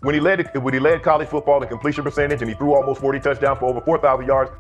when he led college football in completion percentage and he threw almost 40 touchdowns for over 4,000 yards,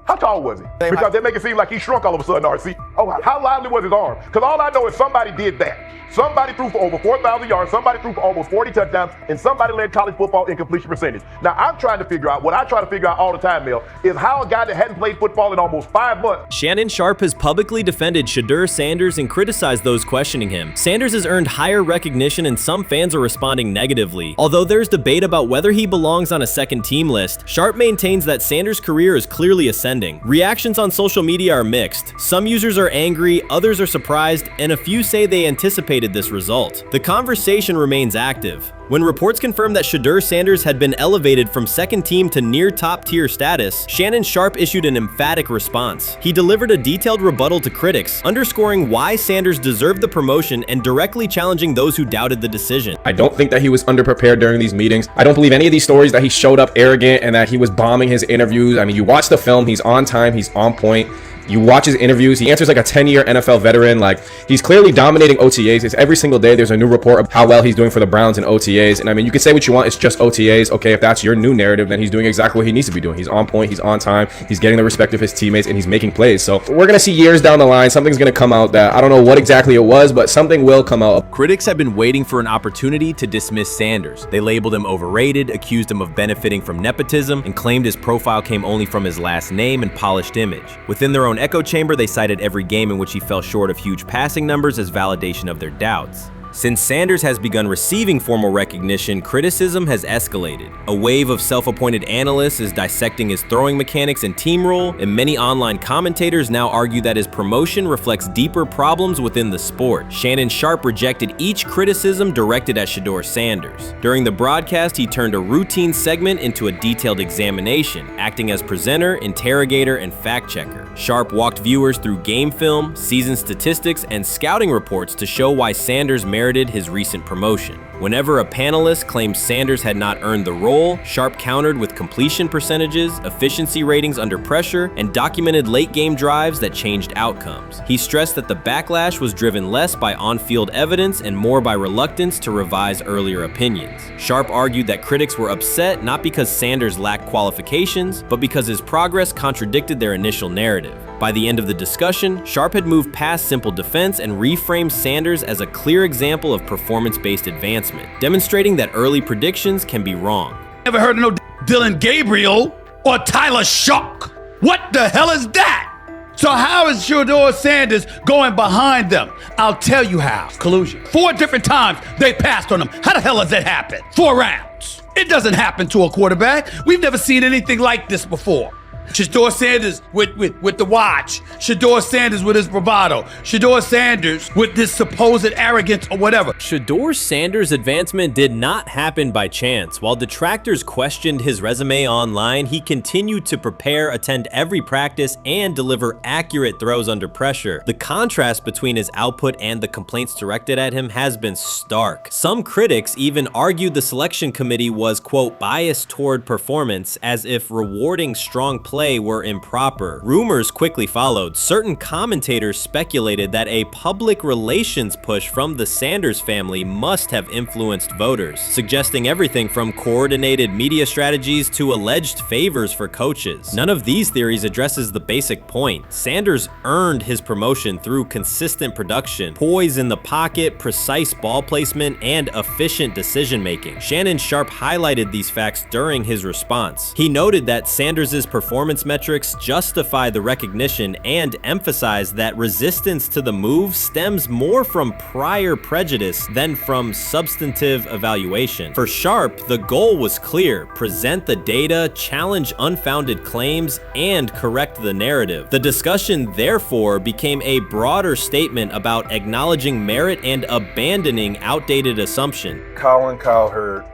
how tall was he? Because they make it seem like he shrunk all of a sudden, RC. Oh, how lively was his arm? Because all I know is somebody did that. Somebody threw for over 4,000 yards, somebody threw for almost 40 touchdowns, and somebody led college football in completion percentage. Now, I'm trying to figure out, what I try to figure out all the time, Mel, is how a guy that hadn't played football in almost 5 months. Shannon Sharpe has publicly defended Shedeur Sanders and criticized those questioning him. Sanders has earned higher recognition and some fans are responding negatively. Although there's debate about whether he belongs on a second team list, Sharpe maintains that Sanders' career is clearly ascending. Reactions on social media are mixed. Some users are angry, others are surprised, and a few say they anticipated this result. The conversation remains active. When reports confirmed that Shedeur Sanders had been elevated from second team to near top tier status, Shannon Sharpe issued an emphatic response. He delivered a detailed rebuttal to critics, underscoring why Sanders deserved the promotion and directly challenging those who doubted the decision. I don't think that he was underprepared during these meetings. I don't believe any of these stories that he showed up arrogant and that he was bombing his interviews. I mean, you watch the film, he's on time, he's on point. You watch his interviews, he answers like a 10-year NFL veteran. Like, he's clearly dominating OTAs. It's every single day there's a new report of how well he's doing for the Browns in OTAs. And I mean, you can say what you want, it's just OTAs. Okay, if that's your new narrative, then he's doing exactly what he needs to be doing. He's on point, he's on time, he's getting the respect of his teammates, and he's making plays. So we're gonna see years down the line, something's gonna come out that I don't know what exactly it was, but something will come out. Critics have been waiting for an opportunity to dismiss Sanders. They labeled him overrated, accused him of benefiting from nepotism, and claimed his profile came only from his last name and polished image. Within their own echo chamber, they cited every game in which he fell short of huge passing numbers as validation of their doubts. Since Sanders has begun receiving formal recognition, criticism has escalated. A wave of self-appointed analysts is dissecting his throwing mechanics and team role, and many online commentators now argue that his promotion reflects deeper problems within the sport. Shannon Sharpe rejected each criticism directed at Shedeur Sanders. During the broadcast, he turned a routine segment into a detailed examination, acting as presenter, interrogator, and fact-checker. Sharpe walked viewers through game film, season statistics, and scouting reports to show why Sanders merited his recent promotion. Whenever a panelist claimed Sanders had not earned the role, Sharpe countered with completion percentages, efficiency ratings under pressure, and documented late-game drives that changed outcomes. He stressed that the backlash was driven less by on-field evidence and more by reluctance to revise earlier opinions. Sharpe argued that critics were upset not because Sanders lacked qualifications, but because his progress contradicted their initial narrative. By the end of the discussion, Sharpe had moved past simple defense and reframed Sanders as a clear example of performance-based advancement, demonstrating that early predictions can be wrong. Never heard of no Dylan Gabriel or Tyler Shock. What the hell is that? So how is Shedeur Sanders going behind them? I'll tell you how. Collusion. 4 different times they passed on him. How the hell does that happen? 4 rounds. It doesn't happen to a quarterback. We've never seen anything like this before. Shedeur Sanders with the watch. Shedeur Sanders with his bravado. Shedeur Sanders with this supposed arrogance or whatever. Shedeur Sanders' advancement did not happen by chance. While detractors questioned his resume online, he continued to prepare, attend every practice, and deliver accurate throws under pressure. The contrast between his output and the complaints directed at him has been stark. Some critics even argued the selection committee was, quote, biased toward performance, as if rewarding strong play were improper. Rumors quickly followed. Certain commentators speculated that a public relations push from the Sanders family must have influenced voters, suggesting everything from coordinated media strategies to alleged favors for coaches. None of these theories addresses the basic point. Sanders earned his promotion through consistent production, poise in the pocket, precise ball placement, and efficient decision-making. Shannon Sharpe highlighted these facts during his response. He noted that Sanders' performance metrics justify the recognition and emphasize that resistance to the move stems more from prior prejudice than from substantive evaluation. For Sharpe, the goal was clear: present the data, challenge unfounded claims, and correct the narrative. The discussion therefore became a broader statement about acknowledging merit and abandoning outdated assumption. Colin Cowherd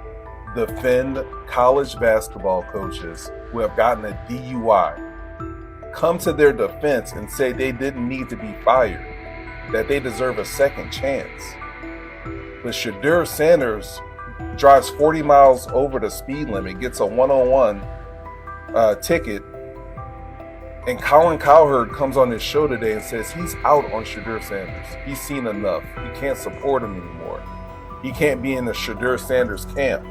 defend college basketball coaches who have gotten a DUI, come to their defense and say they didn't need to be fired, that they deserve a second chance. But Shedeur Sanders drives 40 miles over the speed limit, gets a one-on-one ticket, and Colin Cowherd comes on his show today and says he's out on Shedeur Sanders. He's seen enough. He can't support him anymore. He can't be in the Shedeur Sanders camp.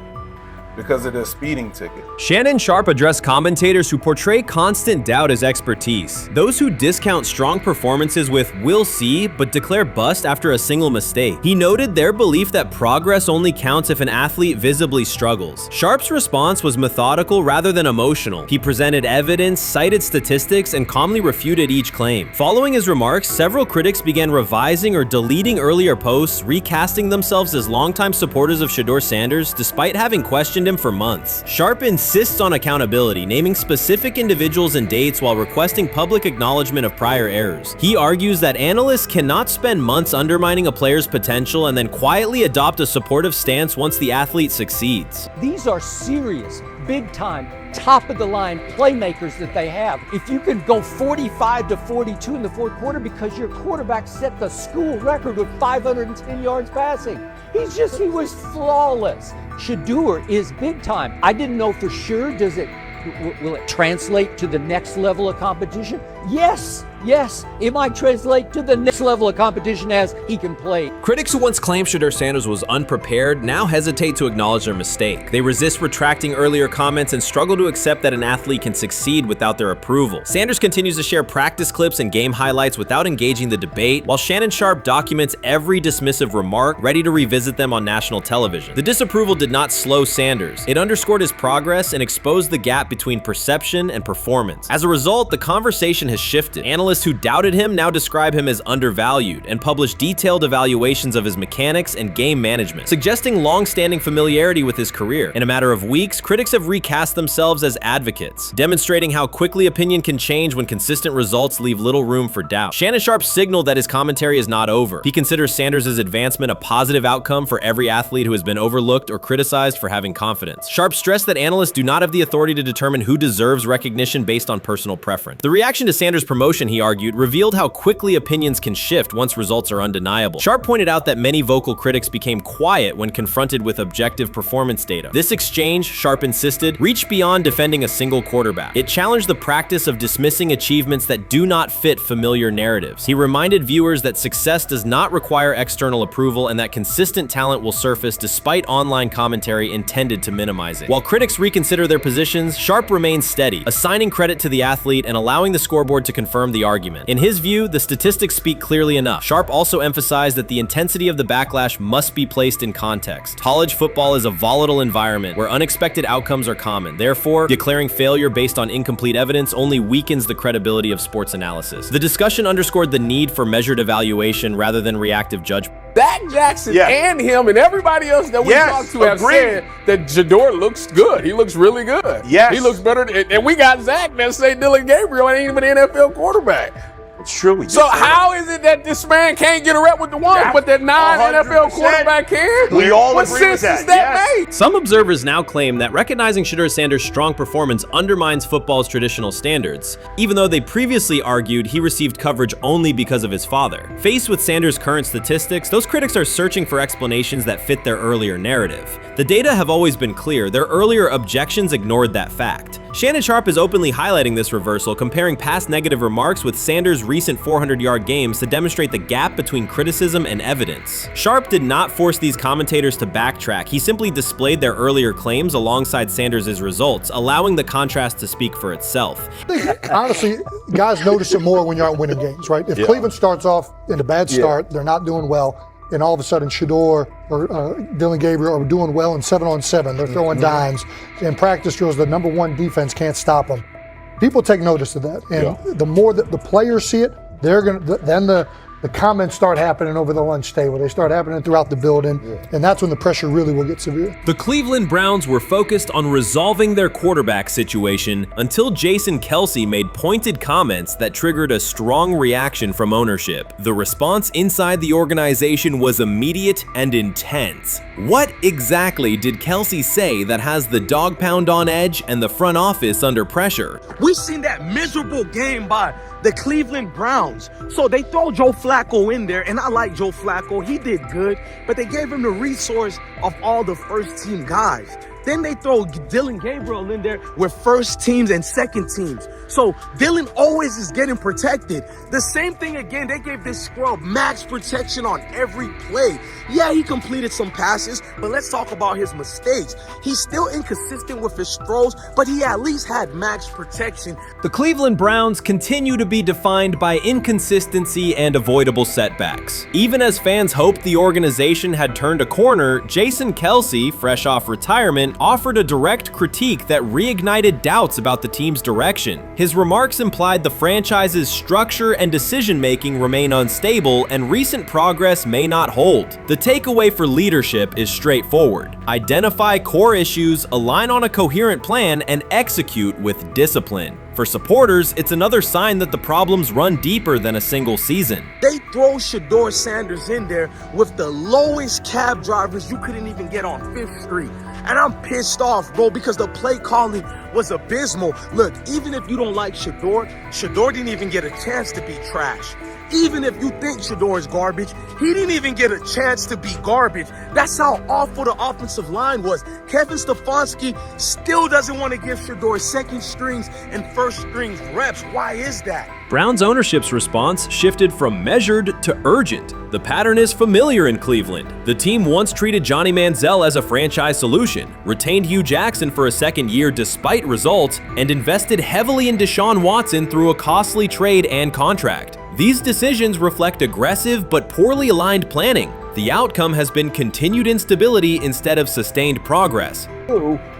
because of their speeding ticket. Shannon Sharpe addressed commentators who portray constant doubt as expertise. Those who discount strong performances with "we'll see" but declare bust after a single mistake. He noted their belief that progress only counts if an athlete visibly struggles. Sharpe's response was methodical rather than emotional. He presented evidence, cited statistics, and calmly refuted each claim. Following his remarks, several critics began revising or deleting earlier posts, recasting themselves as longtime supporters of Shedeur Sanders despite having questioned him for months. Sharpe insists on accountability, naming specific individuals and dates while requesting public acknowledgement of prior errors. He argues that analysts cannot spend months undermining a player's potential and then quietly adopt a supportive stance once the athlete succeeds. These are serious, big-time, top-of-the-line playmakers that they have. If you can go 45-42 in the fourth quarter because your quarterback set the school record with 510 yards passing. He was flawless. Shedeur is big time. I didn't know for sure, will it translate to the next level of competition? Yes, it might translate to the next level of competition as he can play. Critics who once claimed Shedeur Sanders was unprepared now hesitate to acknowledge their mistake. They resist retracting earlier comments and struggle to accept that an athlete can succeed without their approval. Sanders continues to share practice clips and game highlights without engaging the debate, while Shannon Sharpe documents every dismissive remark, ready to revisit them on national television. The disapproval did not slow Sanders. It underscored his progress and exposed the gap between perception and performance. As a result, the conversation has shifted. Analysts who doubted him now describe him as undervalued and publish detailed evaluations of his mechanics and game management, suggesting long-standing familiarity with his career. In a matter of weeks, critics have recast themselves as advocates, demonstrating how quickly opinion can change when consistent results leave little room for doubt. Shannon Sharpe signaled that his commentary is not over. He considers Sanders' advancement a positive outcome for every athlete who has been overlooked or criticized for having confidence. Sharpe stressed that analysts do not have the authority to determine who deserves recognition based on personal preference. The reaction to Sanders' promotion, he argued, revealed how quickly opinions can shift once results are undeniable. Sharpe pointed out that many vocal critics became quiet when confronted with objective performance data. This exchange, Sharpe insisted, reached beyond defending a single quarterback. It challenged the practice of dismissing achievements that do not fit familiar narratives. He reminded viewers that success does not require external approval and that consistent talent will surface despite online commentary intended to minimize it. While critics reconsider their positions, Sharpe remains steady, assigning credit to the athlete and allowing the scoreboard to confirm the argument. In his view, the statistics speak clearly enough. Sharpe also emphasized that the intensity of the backlash must be placed in context. College football is a volatile environment where unexpected outcomes are common. Therefore, declaring failure based on incomplete evidence only weakens the credibility of sports analysis. The discussion underscored the need for measured evaluation rather than reactive judgment. Dak Jackson and him and everybody else that we talked to have said that Shedeur looks good. He looks really good. Yes. He looks better. And we got Zach that say Deion Gabriel ain't even an NFL quarterback. It's true. So how is it that this man can't get a rep with the ones, but that non-NFL quarterback can? We all what agree with sense that. does that make? Some observers now claim that recognizing Shedeur Sanders' strong performance undermines football's traditional standards, even though they previously argued he received coverage only because of his father. Faced with Sanders' current statistics, those critics are searching for explanations that fit their earlier narrative. The data have always been clear. Their earlier objections ignored that fact. Shannon Sharpe is openly highlighting this reversal, comparing past negative remarks with Sanders' recent 400-yard games to demonstrate the gap between criticism and evidence. Sharpe did not force these commentators to backtrack. He simply displayed their earlier claims alongside Sanders' results, allowing the contrast to speak for itself. Honestly, guys notice it more when you're out winning games, right? If Cleveland starts off in a bad start, they're not doing well, and all of a sudden Shedeur or Deion Gabriel are doing well in 7-on-7. They're throwing dimes. In practice drills, the number one defense can't stop them. People take notice of that, and the more that the players see it, they're gonna then the comments start happening over the lunch table. They start happening throughout the building, and that's when the pressure really will get severe. The Cleveland Browns were focused on resolving their quarterback situation until Jason Kelce made pointed comments that triggered a strong reaction from ownership. The response inside the organization was immediate and intense. What exactly did Kelce say that has the dog pound on edge and the front office under pressure? We've seen that miserable game by the Cleveland Browns. So they throw Joe Flacco in there, and I like Joe Flacco. He did good, but they gave him the resource of all the first-team guys. Then they throw Dillon Gabriel in there with first teams and second teams. So Dillon always is getting protected. The same thing again, they gave this scrub max protection on every play. Yeah, he completed some passes, but let's talk about his mistakes. He's still inconsistent with his throws, but he at least had max protection. The Cleveland Browns continue to be defined by inconsistency and avoidable setbacks. Even as fans hoped the organization had turned a corner, Jason Kelce, fresh off retirement, offered a direct critique that reignited doubts about the team's direction. His remarks implied the franchise's structure and decision-making remain unstable and recent progress may not hold. The takeaway for leadership is straightforward. Identify core issues, align on a coherent plan, and execute with discipline. For supporters, it's another sign that the problems run deeper than a single season. They throw Shedeur Sanders in there with the lowest cab drivers you couldn't even get on 5th Street. And I'm pissed off, bro, because the play calling was abysmal. Look, even if you don't like Shedeur didn't even get a chance to be trash. Even if you think Shedeur is garbage, he didn't even get a chance to be garbage. That's how awful the offensive line was. Kevin Stefanski still doesn't want to give Shedeur second strings and first strings reps. Why is that? Browns ownership's response shifted from measured to urgent. The pattern is familiar in Cleveland. The team once treated Johnny Manziel as a franchise solution, retained Hugh Jackson for a second year despite results, and invested heavily in Deshaun Watson through a costly trade and contract. These decisions reflect aggressive but poorly aligned planning. The outcome has been continued instability instead of sustained progress.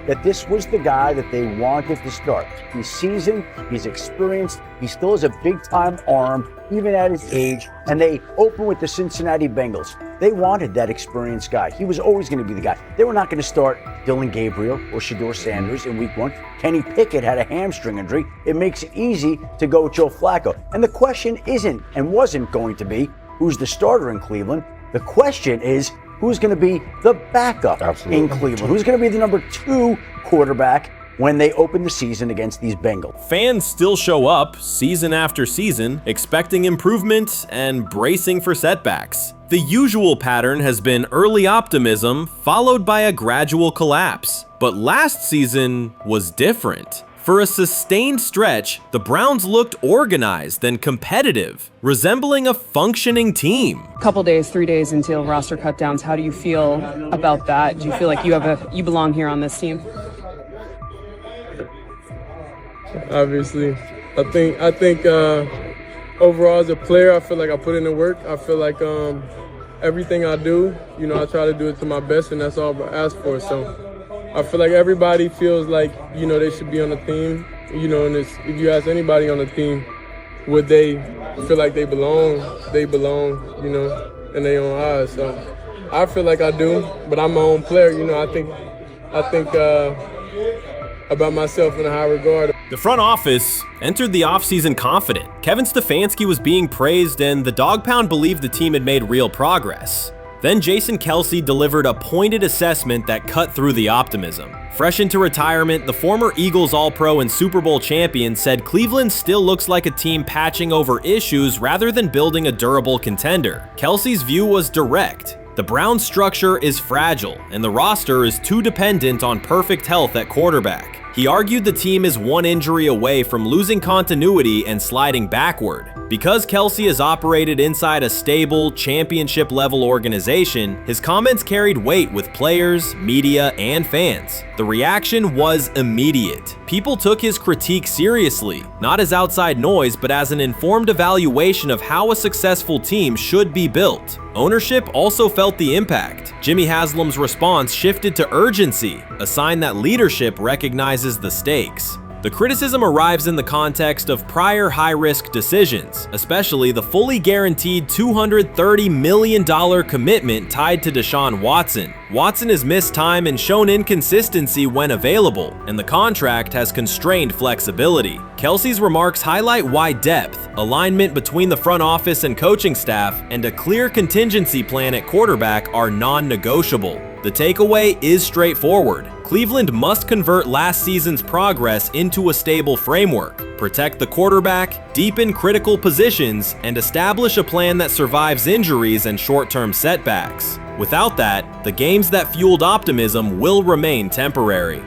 That this was the guy that they wanted to start. He's seasoned, he's experienced, he still has a big-time arm, even at his age, and they open with the Cincinnati Bengals. They wanted that experienced guy. He was always going to be the guy. They were not going to start Dillon Gabriel or Shedeur Sanders in week 1. Kenny Pickett had a hamstring injury. It makes it easy to go with Joe Flacco. And the question isn't and wasn't going to be who's the starter in Cleveland. The question is, who's going to be the backup in Cleveland? Who's going to be the number 2 quarterback when they open the season against these Bengals? Fans still show up season after season, expecting improvement and bracing for setbacks. The usual pattern has been early optimism followed by a gradual collapse. But last season was different. For a sustained stretch, the Browns looked organized and competitive, resembling a functioning team. Couple days, 3 days until roster cutdowns. How do you feel about that? Do you feel like you belong here on this team? Obviously, I think overall as a player, I feel like I put in the work. I feel like everything I do, I try to do it to my best, and that's all I ask for. So I feel like everybody feels like, they should be on the team, and if you ask anybody on the team, would they feel like they belong, in their own eyes. So I feel like I do, but I'm my own player, I think about myself in a high regard. The front office entered the offseason confident. Kevin Stefanski was being praised and the Dog Pound believed the team had made real progress. Then Jason Kelce delivered a pointed assessment that cut through the optimism. Fresh into retirement, the former Eagles All-Pro and Super Bowl champion said Cleveland still looks like a team patching over issues rather than building a durable contender. Kelce's view was direct. The Browns' structure is fragile, and the roster is too dependent on perfect health at quarterback. He argued the team is one injury away from losing continuity and sliding backward. Because Kelce has operated inside a stable, championship-level organization, his comments carried weight with players, media, and fans. The reaction was immediate. People took his critique seriously, not as outside noise, but as an informed evaluation of how a successful team should be built. Ownership also felt the impact. Jimmy Haslam's response shifted to urgency, a sign that leadership recognizes the stakes. The criticism arrives in the context of prior high-risk decisions, especially the fully guaranteed $230 million commitment tied to Deshaun Watson. Watson has missed time and shown inconsistency when available, and the contract has constrained flexibility. Kelce's remarks highlight why depth, alignment between the front office and coaching staff, and a clear contingency plan at quarterback are non-negotiable. The takeaway is straightforward. Cleveland must convert last season's progress into a stable framework, protect the quarterback, deepen critical positions, and establish a plan that survives injuries and short-term setbacks. Without that, the games that fueled optimism will remain temporary.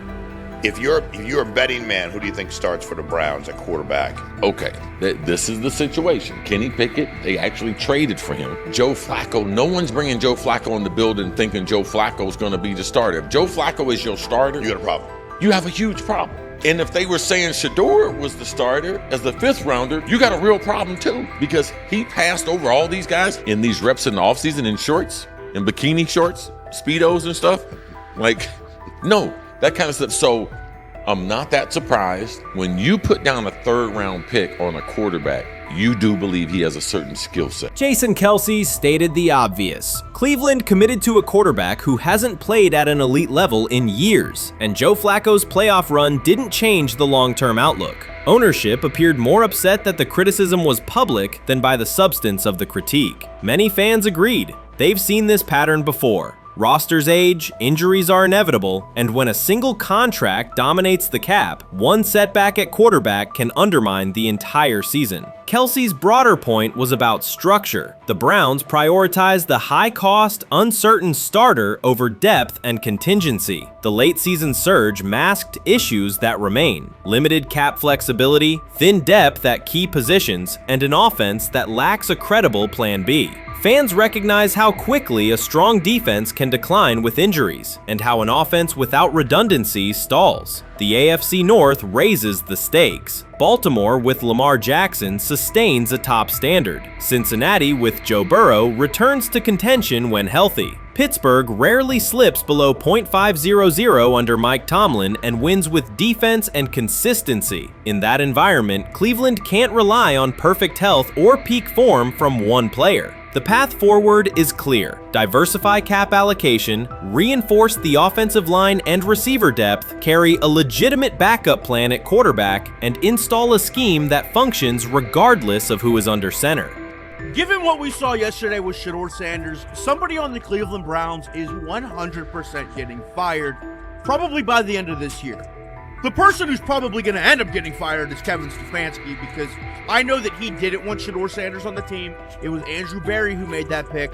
If you're a betting man, who do you think starts for the Browns at quarterback? Okay, this is the situation. Kenny Pickett, they actually traded for him. Joe Flacco, no one's bringing Joe Flacco in the building thinking Joe Flacco's going to be the starter. If Joe Flacco is your starter, you got a problem. You have a huge problem. And if they were saying Shedeur was the starter as the 5th rounder, you got a real problem too, because he passed over all these guys in these reps in the offseason in shorts, in bikini shorts, Speedos and stuff. Like, no. That kind of stuff. So I'm not that surprised. When you put down a 3rd round pick on a quarterback, you do believe he has a certain skill set. Jason Kelce stated the obvious. Cleveland committed to a quarterback who hasn't played at an elite level in years, and Joe Flacco's playoff run didn't change the long-term outlook. Ownership appeared more upset that the criticism was public than by the substance of the critique. Many fans agreed. They've seen this pattern before. Rosters age, injuries are inevitable, and when a single contract dominates the cap, one setback at quarterback can undermine the entire season. Kelce's broader point was about structure. The Browns prioritized the high-cost, uncertain starter over depth and contingency. The late-season surge masked issues that remain: limited cap flexibility, thin depth at key positions, and an offense that lacks a credible Plan B. Fans recognize how quickly a strong defense can decline with injuries, and how an offense without redundancy stalls. The AFC North raises the stakes. Baltimore with Lamar Jackson sustains a top standard. Cincinnati with Joe Burrow returns to contention when healthy. Pittsburgh rarely slips below .500 under Mike Tomlin and wins with defense and consistency. In that environment, Cleveland can't rely on perfect health or peak form from one player. The path forward is clear. Diversify cap allocation, reinforce the offensive line and receiver depth, carry a legitimate backup plan at quarterback, and install a scheme that functions regardless of who is under center. Given what we saw yesterday with Shedeur Sanders, somebody on the Cleveland Browns is 100% getting fired, probably by the end of this year. The person who's probably going to end up getting fired is Kevin Stefanski, because I know that he didn't want Shedeur Sanders on the team. It was Andrew Berry who made that pick.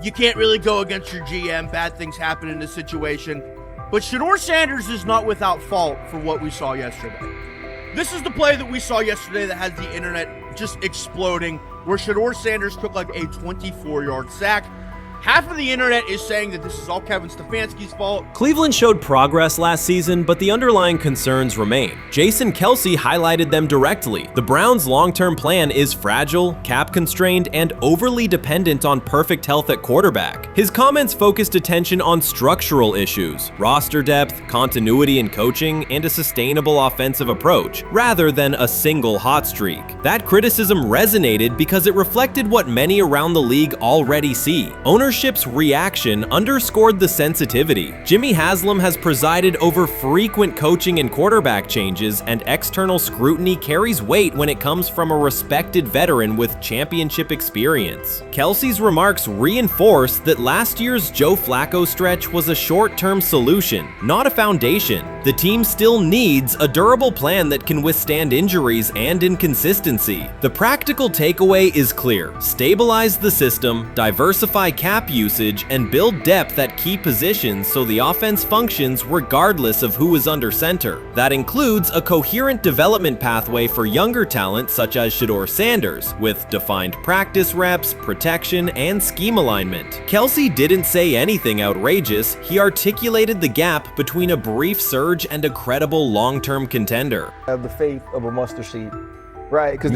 You can't really go against your GM. Bad things happen in this situation. But Shedeur Sanders is not without fault for what we saw yesterday. This is the play that we saw yesterday that has the internet just exploding, where Shedeur Sanders took like a 24-yard sack. Half of the internet is saying that this is all Kevin Stefanski's fault. Cleveland showed progress last season, but the underlying concerns remain. Jason Kelce highlighted them directly. The Browns' long-term plan is fragile, cap-constrained, and overly dependent on perfect health at quarterback. His comments focused attention on structural issues, roster depth, continuity in coaching, and a sustainable offensive approach, rather than a single hot streak. That criticism resonated because it reflected what many around the league already see. Ownership's reaction underscored the sensitivity. Jimmy Haslam has presided over frequent coaching and quarterback changes, and external scrutiny carries weight when it comes from a respected veteran with championship experience. Kelce's remarks reinforce that last year's Joe Flacco stretch was a short-term solution, not a foundation. The team still needs a durable plan that can withstand injuries and inconsistency. The practical takeaway is clear: stabilize the system, diversify cap usage, and build depth at key positions so the offense functions regardless of who is under center. That includes a coherent development pathway for younger talent such as Shedeur Sanders, with defined practice reps, protection, and scheme alignment. Kelce didn't say anything outrageous. He articulated the gap between a brief surge and a credible long-term contender. I have the faith of a mustard seed. Right, because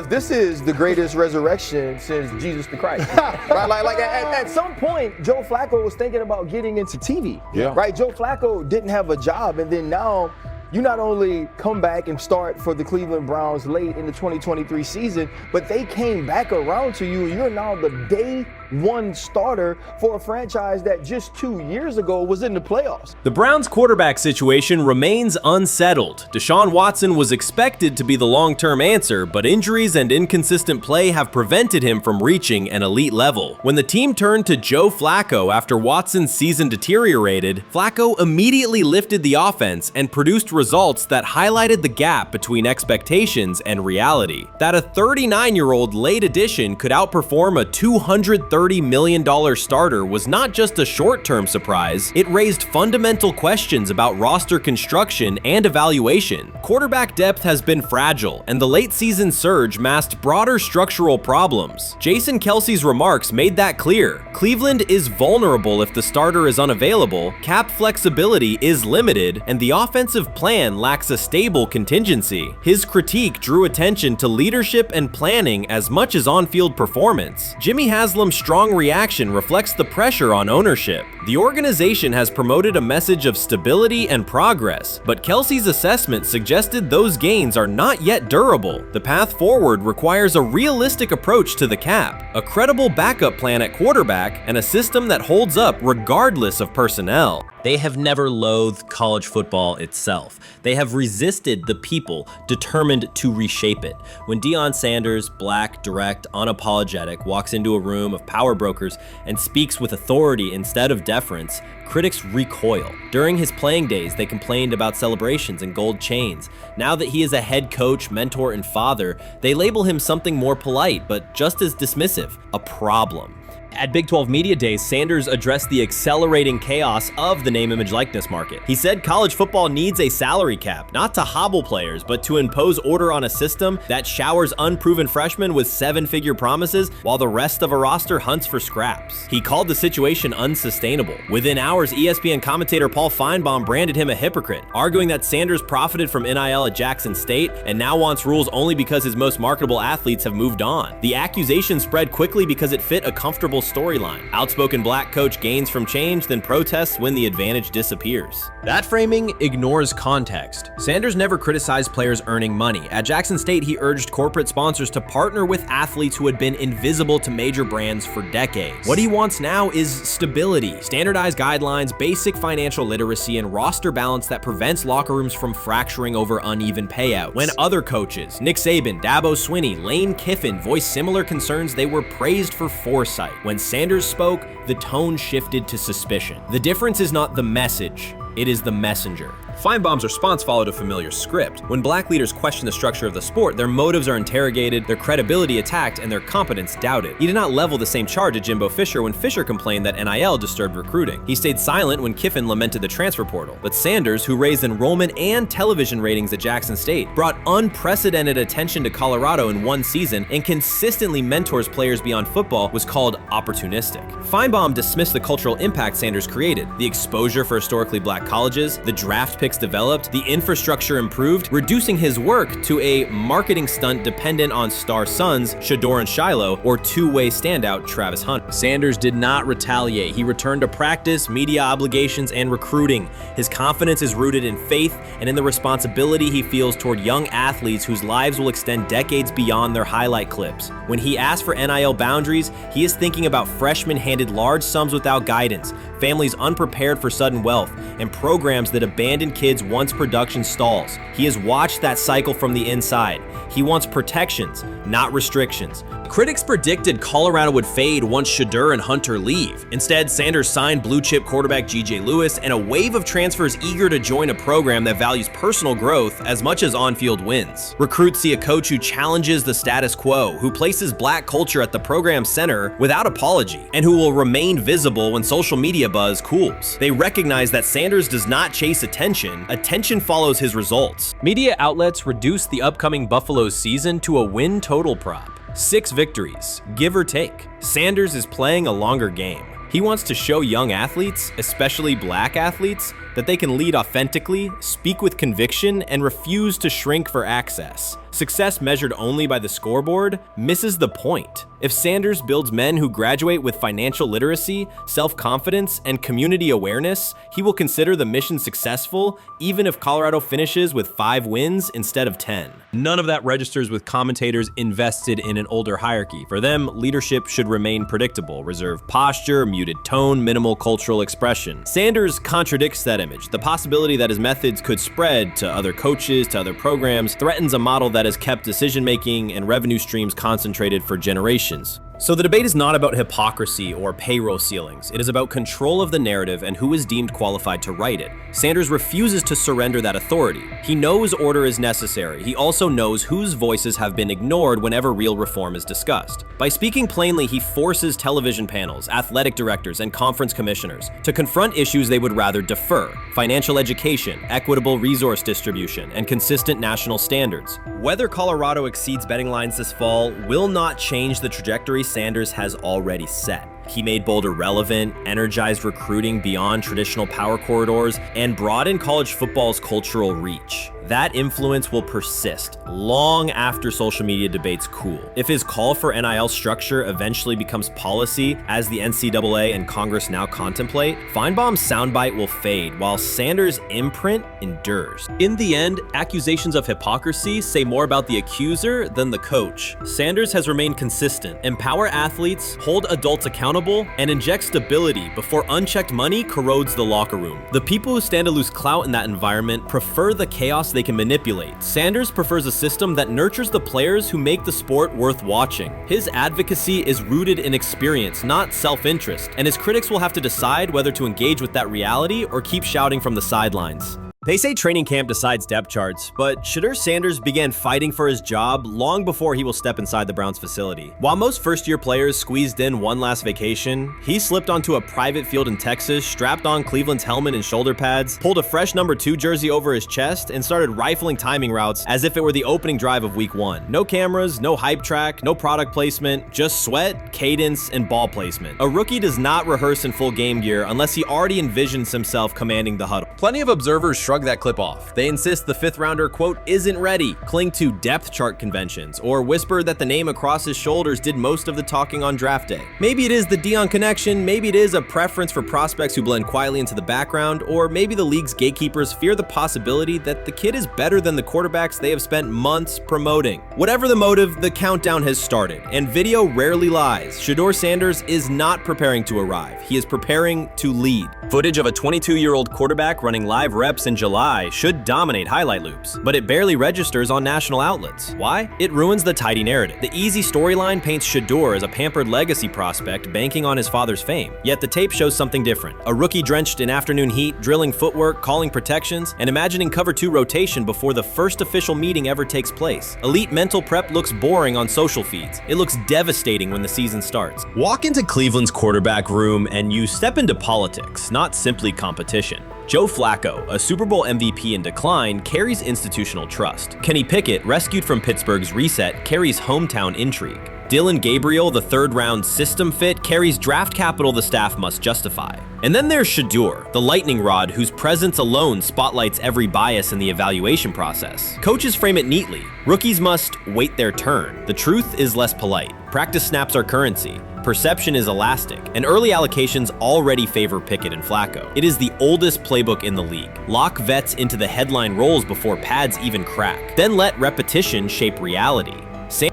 this is the greatest resurrection since Jesus the Christ. Right, like at some point, Joe Flacco was thinking about getting into TV. Yeah. Right, Joe Flacco didn't have a job, and then now you not only come back and start for the Cleveland Browns late in the 2023 season, but they came back around to you. You're now the day one starter for a franchise that just 2 years ago was in the playoffs. The Browns' quarterback situation remains unsettled. Deshaun Watson was expected to be the long-term answer, but injuries and inconsistent play have prevented him from reaching an elite level. When the team turned to Joe Flacco after Watson's season deteriorated, Flacco immediately lifted the offense and produced results that highlighted the gap between expectations and reality. That a 39-year-old late addition could outperform a 230 $30 million starter was not just a short-term surprise, it raised fundamental questions about roster construction and evaluation. Quarterback depth has been fragile, and the late-season surge masked broader structural problems. Jason Kelce's remarks made that clear. Cleveland is vulnerable if the starter is unavailable, cap flexibility is limited, and the offensive plan lacks a stable contingency. His critique drew attention to leadership and planning as much as on-field performance. Jimmy Haslam's strong reaction reflects the pressure on ownership. The organization has promoted a message of stability and progress, but Kelce's assessment suggested those gains are not yet durable. The path forward requires a realistic approach to the cap, a credible backup plan at quarterback, and a system that holds up regardless of personnel. They have never loathed college football itself. They have resisted the people determined to reshape it. When Deion Sanders, black, direct, unapologetic, walks into a room of power brokers and speaks with authority instead of deference, critics recoil. During his playing days, they complained about celebrations and gold chains. Now that he is a head coach, mentor, and father, they label him something more polite, but just as dismissive, a problem. At Big 12 Media Days, Sanders addressed the accelerating chaos of the name, image, likeness market. He said college football needs a salary cap, not to hobble players, but to impose order on a system that showers unproven freshmen with seven-figure promises while the rest of a roster hunts for scraps. He called the situation unsustainable. Within hours, ESPN commentator Paul Feinbaum branded him a hypocrite, arguing that Sanders profited from NIL at Jackson State and now wants rules only because his most marketable athletes have moved on. The accusation spread quickly because it fit a comfortable storyline. Outspoken black coach gains from change, then protests when the advantage disappears. That framing ignores context. Sanders never criticized players earning money. At Jackson State, he urged corporate sponsors to partner with athletes who had been invisible to major brands for decades. What he wants now is stability, standardized guidelines, basic financial literacy, and roster balance that prevents locker rooms from fracturing over uneven payouts. When other coaches, Nick Saban, Dabo Swinney, Lane Kiffin, voiced similar concerns, they were praised for foresight. When Sanders spoke, the tone shifted to suspicion. The difference is not the message, it is the messenger. Feinbaum's response followed a familiar script. When black leaders question the structure of the sport, their motives are interrogated, their credibility attacked, and their competence doubted. He did not level the same charge at Jimbo Fisher when Fisher complained that NIL disturbed recruiting. He stayed silent when Kiffin lamented the transfer portal. But Sanders, who raised enrollment and television ratings at Jackson State, brought unprecedented attention to Colorado in one season and consistently mentors players beyond football, was called opportunistic. Feinbaum dismissed the cultural impact Sanders created, the exposure for historically black colleges, the draft pick developed, the infrastructure improved, reducing his work to a marketing stunt dependent on star sons Shedeur and Shiloh or two-way standout Travis Hunter. Sanders did not retaliate. He returned to practice, media obligations, and recruiting. His confidence is rooted in faith and in the responsibility he feels toward young athletes whose lives will extend decades beyond their highlight clips. When he asks for NIL boundaries, he is thinking about freshmen handed large sums without guidance, families unprepared for sudden wealth, and programs that abandon kids once production stalls. He has watched that cycle from the inside. He wants protections, not restrictions. Critics predicted Colorado would fade once Shedeur and Hunter leave. Instead, Sanders signed blue-chip quarterback G.J. Lewis and a wave of transfers eager to join a program that values personal growth as much as on-field wins. Recruits see a coach who challenges the status quo, who places black culture at the program's center without apology, and who will remain visible when social media buzz cools. They recognize that Sanders does not chase attention. Attention follows his results. Media outlets reduced the upcoming Buffaloes season to a win total prop. 6 victories, give or take. Sanders is playing a longer game. He wants to show young athletes, especially black athletes, that they can lead authentically, speak with conviction, and refuse to shrink for access. Success measured only by the scoreboard misses the point. If Sanders builds men who graduate with financial literacy, self-confidence, and community awareness, he will consider the mission successful, even if Colorado finishes with 5 wins instead of 10. None of that registers with commentators invested in an older hierarchy. For them, leadership should remain predictable, reserved posture, muted tone, minimal cultural expression. Sanders contradicts that image. The possibility that his methods could spread to other coaches, to other programs, threatens a model that has kept decision-making and revenue streams concentrated for generations. So the debate is not about hypocrisy or payroll ceilings. It is about control of the narrative and who is deemed qualified to write it. Sanders refuses to surrender that authority. He knows order is necessary. He also knows whose voices have been ignored whenever real reform is discussed. By speaking plainly, he forces television panels, athletic directors, and conference commissioners to confront issues they would rather defer: financial education, equitable resource distribution, and consistent national standards. Whether Colorado exceeds betting lines this fall will not change the trajectory Sanders has already set. He made Boulder relevant, energized recruiting beyond traditional power corridors, and broadened college football's cultural reach. That influence will persist long after social media debates cool. If his call for NIL structure eventually becomes policy, as the NCAA and Congress now contemplate, Feinbaum's soundbite will fade, while Sanders' imprint endures. In the end, accusations of hypocrisy say more about the accuser than the coach. Sanders has remained consistent: empower athletes, hold adults accountable, and inject stability before unchecked money corrodes the locker room. The people who stand to lose clout in that environment prefer the chaos they can manipulate. Sanders prefers a system that nurtures the players who make the sport worth watching. His advocacy is rooted in experience, not self-interest, and his critics will have to decide whether to engage with that reality or keep shouting from the sidelines. They say training camp decides depth charts, but Shedeur Sanders began fighting for his job long before he will step inside the Browns facility. While most first-year players squeezed in one last vacation, he slipped onto a private field in Texas, strapped on Cleveland's helmet and shoulder pads, pulled a fresh number 2 jersey over his chest, and started rifling timing routes as if it were the opening drive of week 1. No cameras, no hype track, no product placement, just sweat, cadence, and ball placement. A rookie does not rehearse in full game gear unless he already envisions himself commanding the huddle. Plenty of observers shrug that clip off. They insist the 5th rounder, quote, isn't ready, cling to depth chart conventions, or whisper that the name across his shoulders did most of the talking on draft day. Maybe it is the Deion connection, maybe it is a preference for prospects who blend quietly into the background, or maybe the league's gatekeepers fear the possibility that the kid is better than the quarterbacks they have spent months promoting. Whatever the motive, the countdown has started, and video rarely lies. Shedeur Sanders is not preparing to arrive. He is preparing to lead. Footage of a 22-year-old quarterback running live reps in July should dominate highlight loops, but it barely registers on national outlets. Why? It ruins the tidy narrative. The easy storyline paints Shedeur as a pampered legacy prospect banking on his father's fame. Yet the tape shows something different. A rookie drenched in afternoon heat, drilling footwork, calling protections, and imagining cover 2 rotation before the first official meeting ever takes place. Elite mental prep looks boring on social feeds. It looks devastating when the season starts. Walk into Cleveland's quarterback room and you step into politics, not simply competition. Joe Flacco, a Super Bowl MVP in decline, carries institutional trust. Kenny Pickett, rescued from Pittsburgh's reset, carries hometown intrigue. Dillon Gabriel, the 3rd-round system fit, carries draft capital the staff must justify. And then there's Shedeur, the lightning rod whose presence alone spotlights every bias in the evaluation process. Coaches frame it neatly. Rookies must wait their turn. The truth is less polite. Practice snaps are currency. Perception is elastic, and early allocations already favor Pickett and Flacco. It is the oldest playbook in the league. Lock vets into the headline roles before pads even crack. Then let repetition shape reality.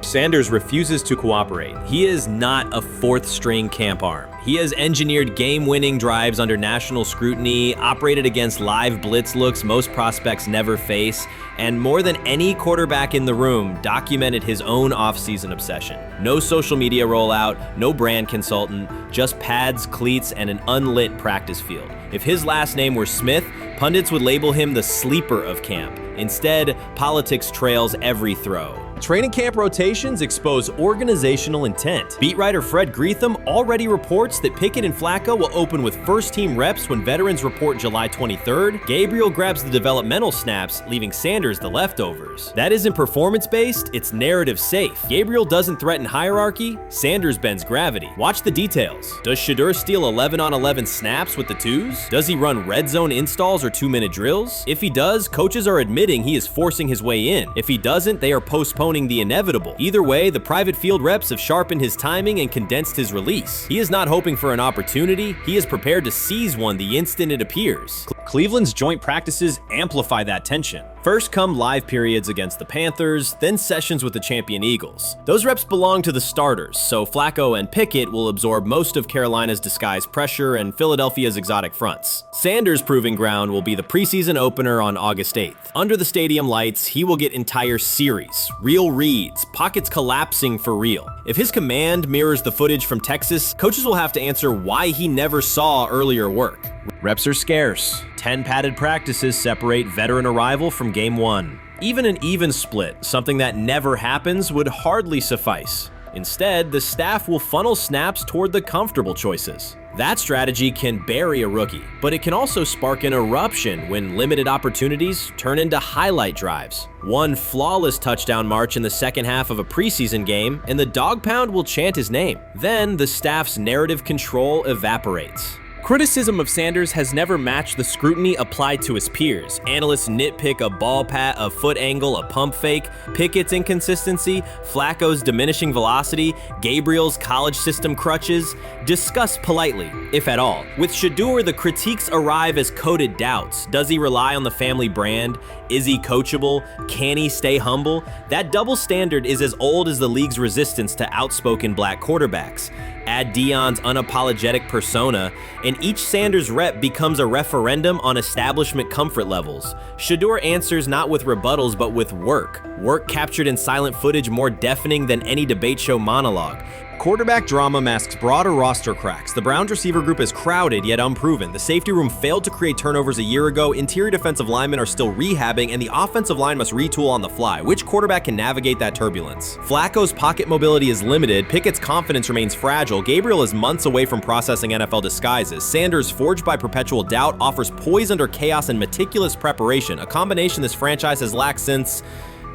Sanders refuses to cooperate. He is not a 4th-string camp arm. He has engineered game-winning drives under national scrutiny, operated against live blitz looks most prospects never face, and more than any quarterback in the room, documented his own off-season obsession. No social media rollout, no brand consultant, just pads, cleats, and an unlit practice field. If his last name were Smith, pundits would label him the sleeper of camp. Instead, politics trails every throw. Training camp rotations expose organizational intent. Beat writer Fred Greetham already reports that Pickett and Flacco will open with first-team reps when veterans report July 23rd. Gabriel grabs the developmental snaps, leaving Sanders the leftovers. That isn't performance-based, it's narrative-safe. Gabriel doesn't threaten hierarchy, Sanders bends gravity. Watch the details. Does Shedeur steal 11-on-11 snaps with the 2s? Does he run red zone installs or 2-minute drills? If he does, coaches are admitting he is forcing his way in. If he doesn't, they are postponing the inevitable. Either way, the private field reps have sharpened his timing and condensed his release. He is not hoping for an opportunity, he is prepared to seize one the instant it appears. Cleveland's joint practices amplify that tension. First come live periods against the Panthers, then sessions with the champion Eagles. Those reps belong to the starters, so Flacco and Pickett will absorb most of Carolina's disguised pressure and Philadelphia's exotic fronts. Sanders' proving ground will be the preseason opener on August 8th. Under the stadium lights, he will get entire series, real reads, pockets collapsing for real. If his command mirrors the footage from Texas, coaches will have to answer why he never saw earlier work. Reps are scarce. 10 padded practices separate veteran arrival from game 1. Even an even split, something that never happens, would hardly suffice. Instead, the staff will funnel snaps toward the comfortable choices. That strategy can bury a rookie, but it can also spark an eruption when limited opportunities turn into highlight drives. One flawless touchdown march in the second half of a preseason game, and the dog pound will chant his name. Then the staff's narrative control evaporates. Criticism of Sanders has never matched the scrutiny applied to his peers. Analysts nitpick a ball pat, a foot angle, a pump fake, Pickett's inconsistency, Flacco's diminishing velocity, Gabriel's college system crutches. Discuss politely, if at all. With Shedeur, the critiques arrive as coded doubts. Does he rely on the family brand? Is he coachable? Can he stay humble? That double standard is as old as the league's resistance to outspoken black quarterbacks. Add Deion's unapologetic persona, and each Sanders rep becomes a referendum on establishment comfort levels. Shedeur answers not with rebuttals, but with work. Work captured in silent footage more deafening than any debate show monologue. Quarterback drama masks broader roster cracks. The Browns receiver group is crowded yet unproven. The safety room failed to create turnovers a year ago. Interior defensive linemen are still rehabbing, and the offensive line must retool on the fly. Which quarterback can navigate that turbulence? Flacco's pocket mobility is limited. Pickett's confidence remains fragile. Gabriel is months away from processing NFL disguises. Sanders, forged by perpetual doubt, offers poise under chaos and meticulous preparation, a combination this franchise has lacked since,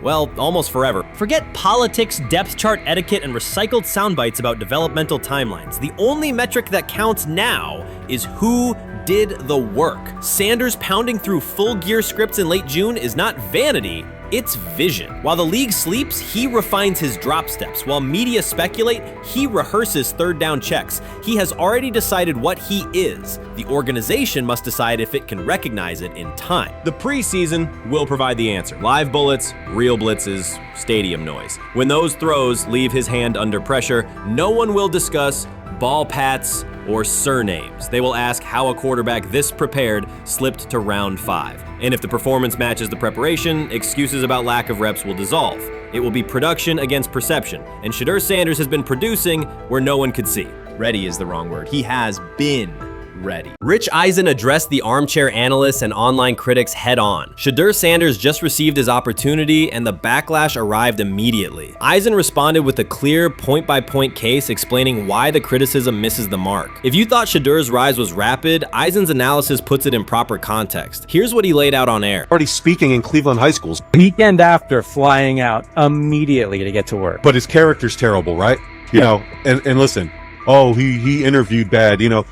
well, almost forever. Forget politics, depth chart etiquette, and recycled sound bites about developmental timelines. The only metric that counts now is who did the work. Sanders pounding through full gear scripts in late June is not vanity, it's vision. While the league sleeps, he refines his drop steps. While media speculate, he rehearses third down checks. He has already decided what he is. The organization must decide if it can recognize it in time. The preseason will provide the answer. Live bullets, real blitzes, stadium noise. When those throws leave his hand under pressure, no one will discuss ball pats or surnames. They will ask how a quarterback this prepared slipped to round 5. And if the performance matches the preparation, excuses about lack of reps will dissolve. It will be production against perception, and Shedeur Sanders has been producing where no one could see. Ready is the wrong word. He has been ready. Rich Eisen addressed the armchair analysts and online critics head on. Shedeur Sanders just received his opportunity, and the backlash arrived immediately. Eisen responded with a clear point-by-point case explaining why the criticism misses the mark. If you thought Shedeur's rise was rapid, Eisen's analysis puts it in proper context. Here's what he laid out on air. Already speaking in Cleveland high schools. Weekend after, flying out immediately to get to work. But his character's terrible, right? You know, and listen, oh, he interviewed bad, you know.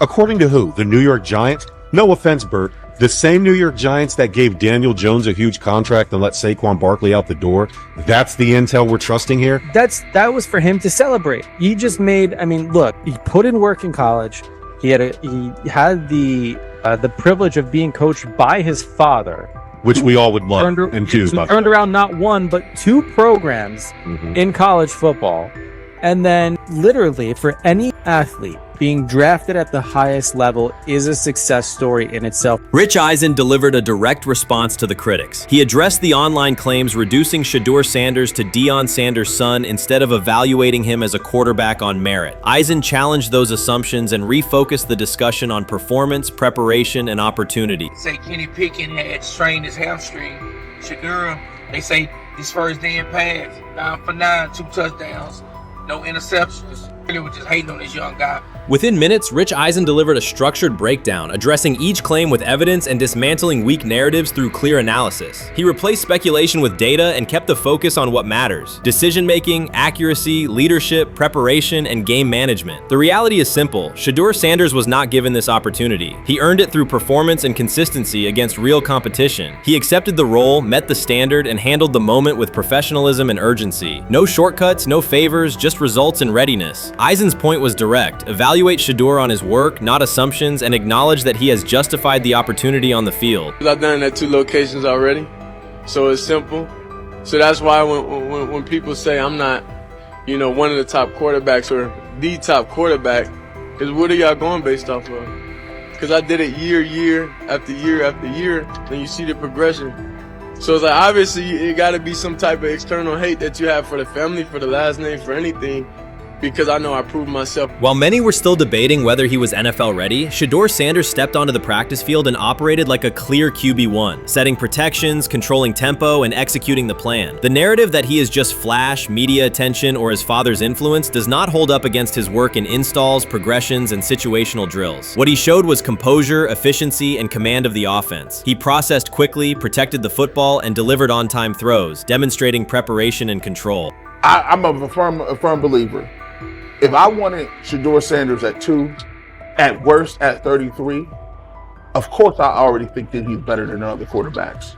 According to who? The New York Giants? No offense, Bert. The same New York Giants that gave Daniel Jones a huge contract and let Saquon Barkley out the door. That's the intel we're trusting here? That was for him to celebrate. He just made, I mean, look, he put in work in college. He had the privilege of being coached by his father. Which we all would love and choose. Turned around not one, but 2 programs in college football. And then literally for any athlete, being drafted at the highest level is a success story in itself. Rich Eisen delivered a direct response to the critics. He addressed the online claims reducing Shedeur Sanders to Deion Sanders' son instead of evaluating him as a quarterback on merit. Eisen challenged those assumptions and refocused the discussion on performance, preparation, and opportunity. Say Kenny Pickett had strained his hamstring. Shedeur, they say his first day in pads, 9 for 9, 2 touchdowns, no interceptions. Really was just hating on this young guy. Within minutes, Rich Eisen delivered a structured breakdown, addressing each claim with evidence and dismantling weak narratives through clear analysis. He replaced speculation with data and kept the focus on what matters: decision-making, accuracy, leadership, preparation, and game management. The reality is simple. Shedeur Sanders was not given this opportunity. He earned it through performance and consistency against real competition. He accepted the role, met the standard, and handled the moment with professionalism and urgency. No shortcuts, no favors, just results and readiness. Eisen's point was direct. Evaluate Shedeur on his work, not assumptions, and acknowledge that he has justified the opportunity on the field. I've done it at 2 locations already. So it's simple. So that's why when people say I'm not, one of the top quarterbacks or the top quarterback, is what are y'all going based off of? Because I did it year after year after year, and you see the progression. So it's like, obviously, it got to be some type of external hate that you have for the family, for the last name, for anything, because I know I proved myself. While many were still debating whether he was NFL ready, Shedeur Sanders stepped onto the practice field and operated like a clear QB1, setting protections, controlling tempo, and executing the plan. The narrative that he is just flash, media attention, or his father's influence does not hold up against his work in installs, progressions, and situational drills. What he showed was composure, efficiency, and command of the offense. He processed quickly, protected the football, and delivered on-time throws, demonstrating preparation and control. I'm a firm believer. If I wanted Shedeur Sanders at 2, at worst at 33, of course I already think that he's better than other quarterbacks.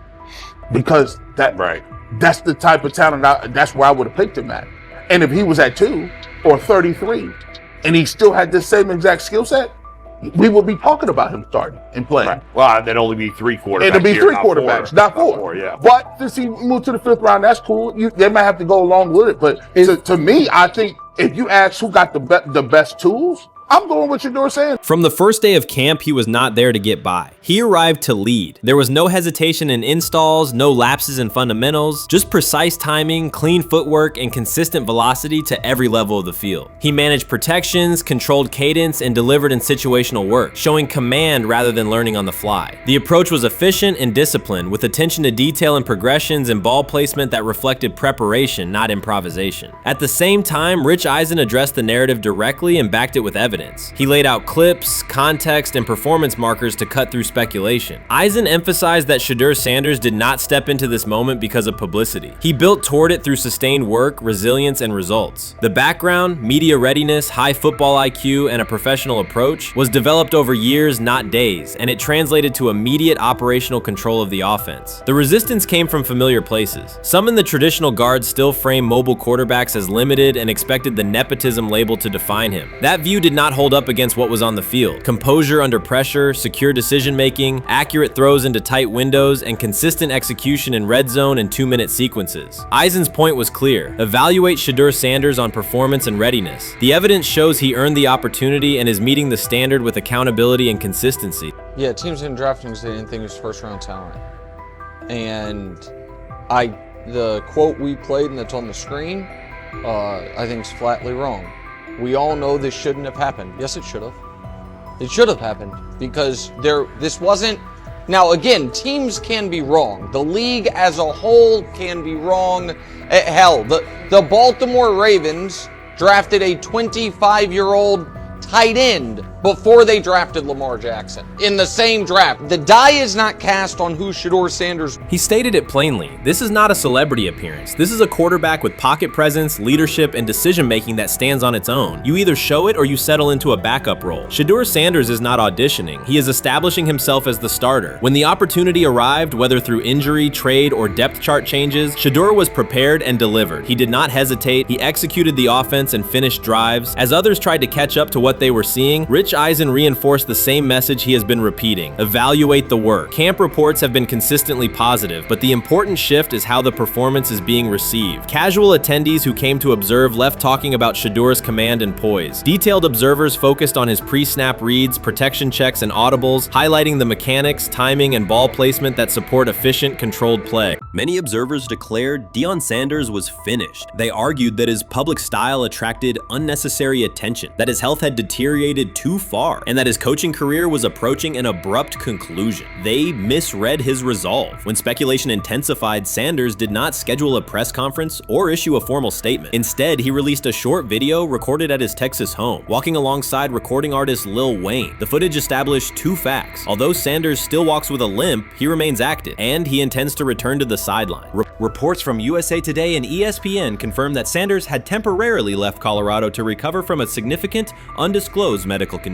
Because that's the type of talent, that's where I would have picked him at. And if he was at 2 or 33, and he still had this same exact skill set, we would be talking about him starting and playing. Right. Well, there'd only be 3 quarterbacks. It'd be 3 quarterbacks, not 4. Not 4, yeah. But since he moved to the 5th round, that's cool. They might have to go along with it. But to me, I think if you ask who got the best tools, I'm going with Shedeur Sanders. From the first day of camp, he was not there to get by. He arrived to lead. There was no hesitation in installs, no lapses in fundamentals, just precise timing, clean footwork, and consistent velocity to every level of the field. He managed protections, controlled cadence, and delivered in situational work, showing command rather than learning on the fly. The approach was efficient and disciplined, with attention to detail and progressions and ball placement that reflected preparation, not improvisation. At the same time, Rich Eisen addressed the narrative directly and backed it with evidence. He laid out clips, context, and performance markers to cut through speculation. Eisen emphasized that Shedeur Sanders did not step into this moment because of publicity. He built toward it through sustained work, resilience, and results. The background, media readiness, high football IQ, and a professional approach was developed over years, not days, and it translated to immediate operational control of the offense. The resistance came from familiar places. Some in the traditional guard still framed mobile quarterbacks as limited and expected the nepotism label to define him. That view did not hold up against what was on the field. Composure under pressure, secure decision-making, accurate throws into tight windows, and consistent execution in red zone and 2-minute sequences. Eisen's point was clear. Evaluate Shedeur Sanders on performance and readiness. The evidence shows he earned the opportunity and is meeting the standard with accountability and consistency. Yeah, teams didn't draft him because they didn't think he was first-round talent. And the quote we played and that's on the screen, I think is flatly wrong. We all know this shouldn't have happened. Yes, it should have. It should have happened because this wasn't. Now, again, teams can be wrong. The league as a whole can be wrong. Hell, the Baltimore Ravens drafted a 25-year-old tight end before they drafted Lamar Jackson in the same draft. The die is not cast on who Shedeur Sanders. He stated it plainly. This is not a celebrity appearance. This is a quarterback with pocket presence, leadership, and decision-making that stands on its own. You either show it or you settle into a backup role. Shedeur Sanders is not auditioning. He is establishing himself as the starter. When the opportunity arrived, whether through injury, trade, or depth chart changes, Shedeur was prepared and delivered. He did not hesitate. He executed the offense and finished drives. As others tried to catch up to what they were seeing, Rich Eisen reinforced the same message he has been repeating. Evaluate the work. Camp reports have been consistently positive, but the important shift is how the performance is being received. Casual attendees who came to observe left talking about Shedeur's command and poise. Detailed observers focused on his pre-snap reads, protection checks, and audibles, highlighting the mechanics, timing, and ball placement that support efficient, controlled play. Many observers declared Deion Sanders was finished. They argued that his public style attracted unnecessary attention, that his health had deteriorated too far, and that his coaching career was approaching an abrupt conclusion. They misread his resolve. When speculation intensified, Sanders did not schedule a press conference or issue a formal statement. Instead, he released a short video recorded at his Texas home, walking alongside recording artist Lil Wayne. The footage established 2 facts. Although Sanders still walks with a limp, he remains active, and he intends to return to the sideline. Reports from USA Today and ESPN confirm that Sanders had temporarily left Colorado to recover from a significant, undisclosed medical condition.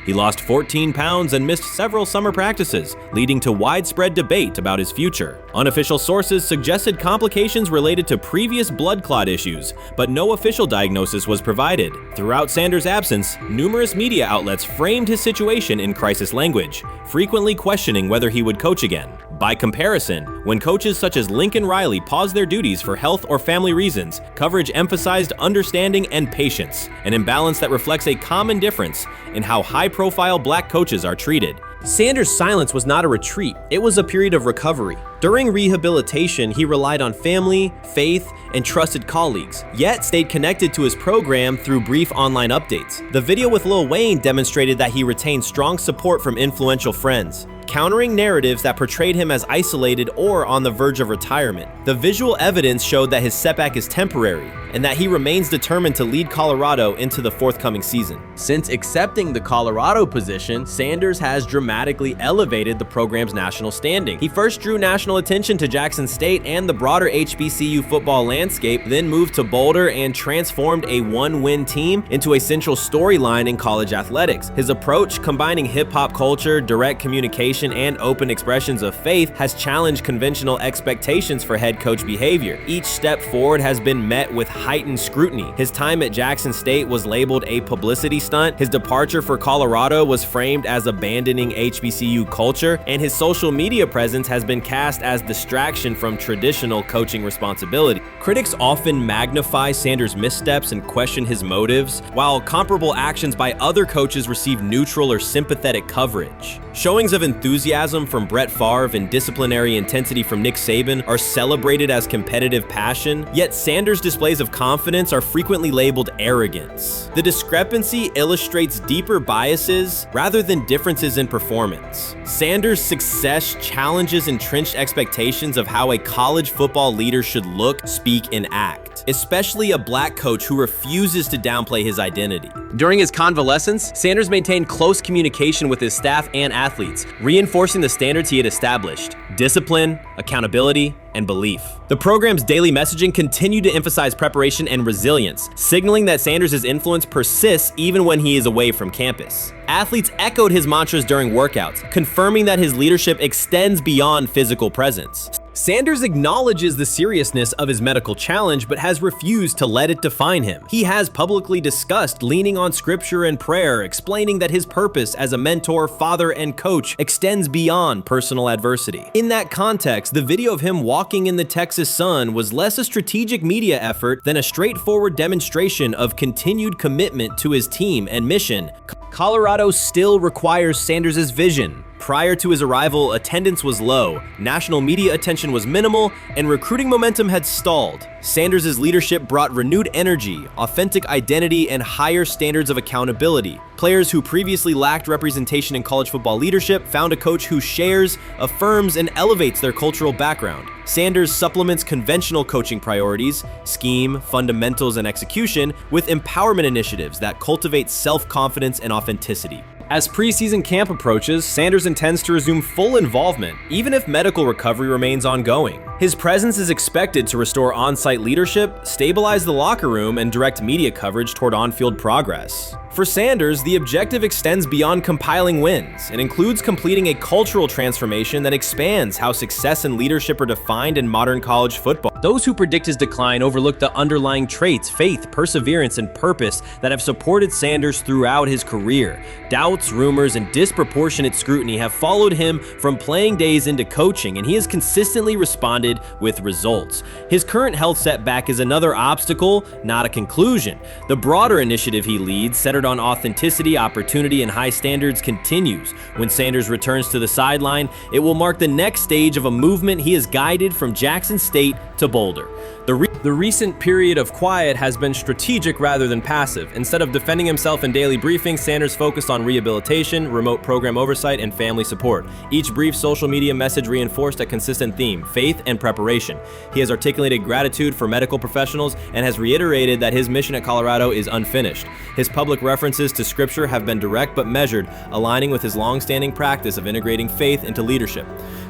He lost 14 pounds and missed several summer practices, leading to widespread debate about his future. Unofficial sources suggested complications related to previous blood clot issues, but no official diagnosis was provided. Throughout Sanders' absence, numerous media outlets framed his situation in crisis language, frequently questioning whether he would coach again. By comparison, when coaches such as Lincoln Riley paused their duties for health or family reasons, coverage emphasized understanding and patience, an imbalance that reflects a common difference in how high-profile black coaches are treated. Sanders' silence was not a retreat, it was a period of recovery. During rehabilitation, he relied on family, faith, and trusted colleagues, yet stayed connected to his program through brief online updates. The video with Lil Wayne demonstrated that he retained strong support from influential friends, countering narratives that portrayed him as isolated or on the verge of retirement. The visual evidence showed that his setback is temporary, and that he remains determined to lead Colorado into the forthcoming season. Since accepting the Colorado position, Sanders has dramatically elevated the program's national standing. He first drew national attention to Jackson State and the broader HBCU football landscape, then moved to Boulder and transformed a one-win team into a central storyline in college athletics. His approach, combining hip-hop culture, direct communication, and open expressions of faith, has challenged conventional expectations for head coach behavior. Each step forward has been met with heightened scrutiny. His time at Jackson State was labeled a publicity stunt, his departure for Colorado was framed as abandoning HBCU culture, and his social media presence has been cast as distraction from traditional coaching responsibility. Critics often magnify Sanders' missteps and question his motives, while comparable actions by other coaches receive neutral or sympathetic coverage. Showings of enthusiasm from Brett Favre and disciplinary intensity from Nick Saban are celebrated as competitive passion, yet Sanders' displays of confidence are frequently labeled arrogance. The discrepancy illustrates deeper biases rather than differences in performance. Sanders' success challenges entrenched expectations of how a college football leader should look, speak, and act, especially a black coach who refuses to downplay his identity. During his convalescence, Sanders maintained close communication with his staff and athletes, reinforcing the standards he had established: discipline, accountability, and belief. The program's daily messaging continued to emphasize preparation and resilience, signaling that Sanders' influence persists even when he is away from campus. Athletes echoed his mantras during workouts, confirming that his leadership extends beyond physical presence. Sanders acknowledges the seriousness of his medical challenge, but has refused to let it define him. He has publicly discussed leaning on scripture and prayer, explaining that his purpose as a mentor, father, and coach extends beyond personal adversity. In that context, the video of him walking in the Texas sun was less a strategic media effort than a straightforward demonstration of continued commitment to his team and mission. Colorado still requires Sanders' vision. Prior to his arrival, attendance was low, national media attention was minimal, and recruiting momentum had stalled. Sanders' leadership brought renewed energy, authentic identity, and higher standards of accountability. Players who previously lacked representation in college football leadership found a coach who shares, affirms, and elevates their cultural background. Sanders supplements conventional coaching priorities, scheme, fundamentals, and execution with empowerment initiatives that cultivate self-confidence and authenticity. As preseason camp approaches, Sanders intends to resume full involvement, even if medical recovery remains ongoing. His presence is expected to restore on-site leadership, stabilize the locker room, and direct media coverage toward on-field progress. For Sanders, the objective extends beyond compiling wins. It includes completing a cultural transformation that expands how success and leadership are defined in modern college football. Those who predict his decline overlook the underlying traits, faith, perseverance, and purpose that have supported Sanders throughout his career. Doubts, rumors, and disproportionate scrutiny have followed him from playing days into coaching, and he has consistently responded with results. His current health setback is another obstacle, not a conclusion. The broader initiative he leads, centered on authenticity, opportunity, and high standards, continues. When Sanders returns to the sideline, it will mark the next stage of a movement he has guided from Jackson State to Boulder. The recent period of quiet has been strategic rather than passive. Instead of defending himself in daily briefings, Sanders focused on rehabilitation, remote program oversight, and family support. Each brief social media message reinforced a consistent theme: faith and preparation. He has articulated gratitude for medical professionals and has reiterated that his mission at Colorado is unfinished. His public references to scripture have been direct but measured, aligning with his long-standing practice of integrating faith into leadership.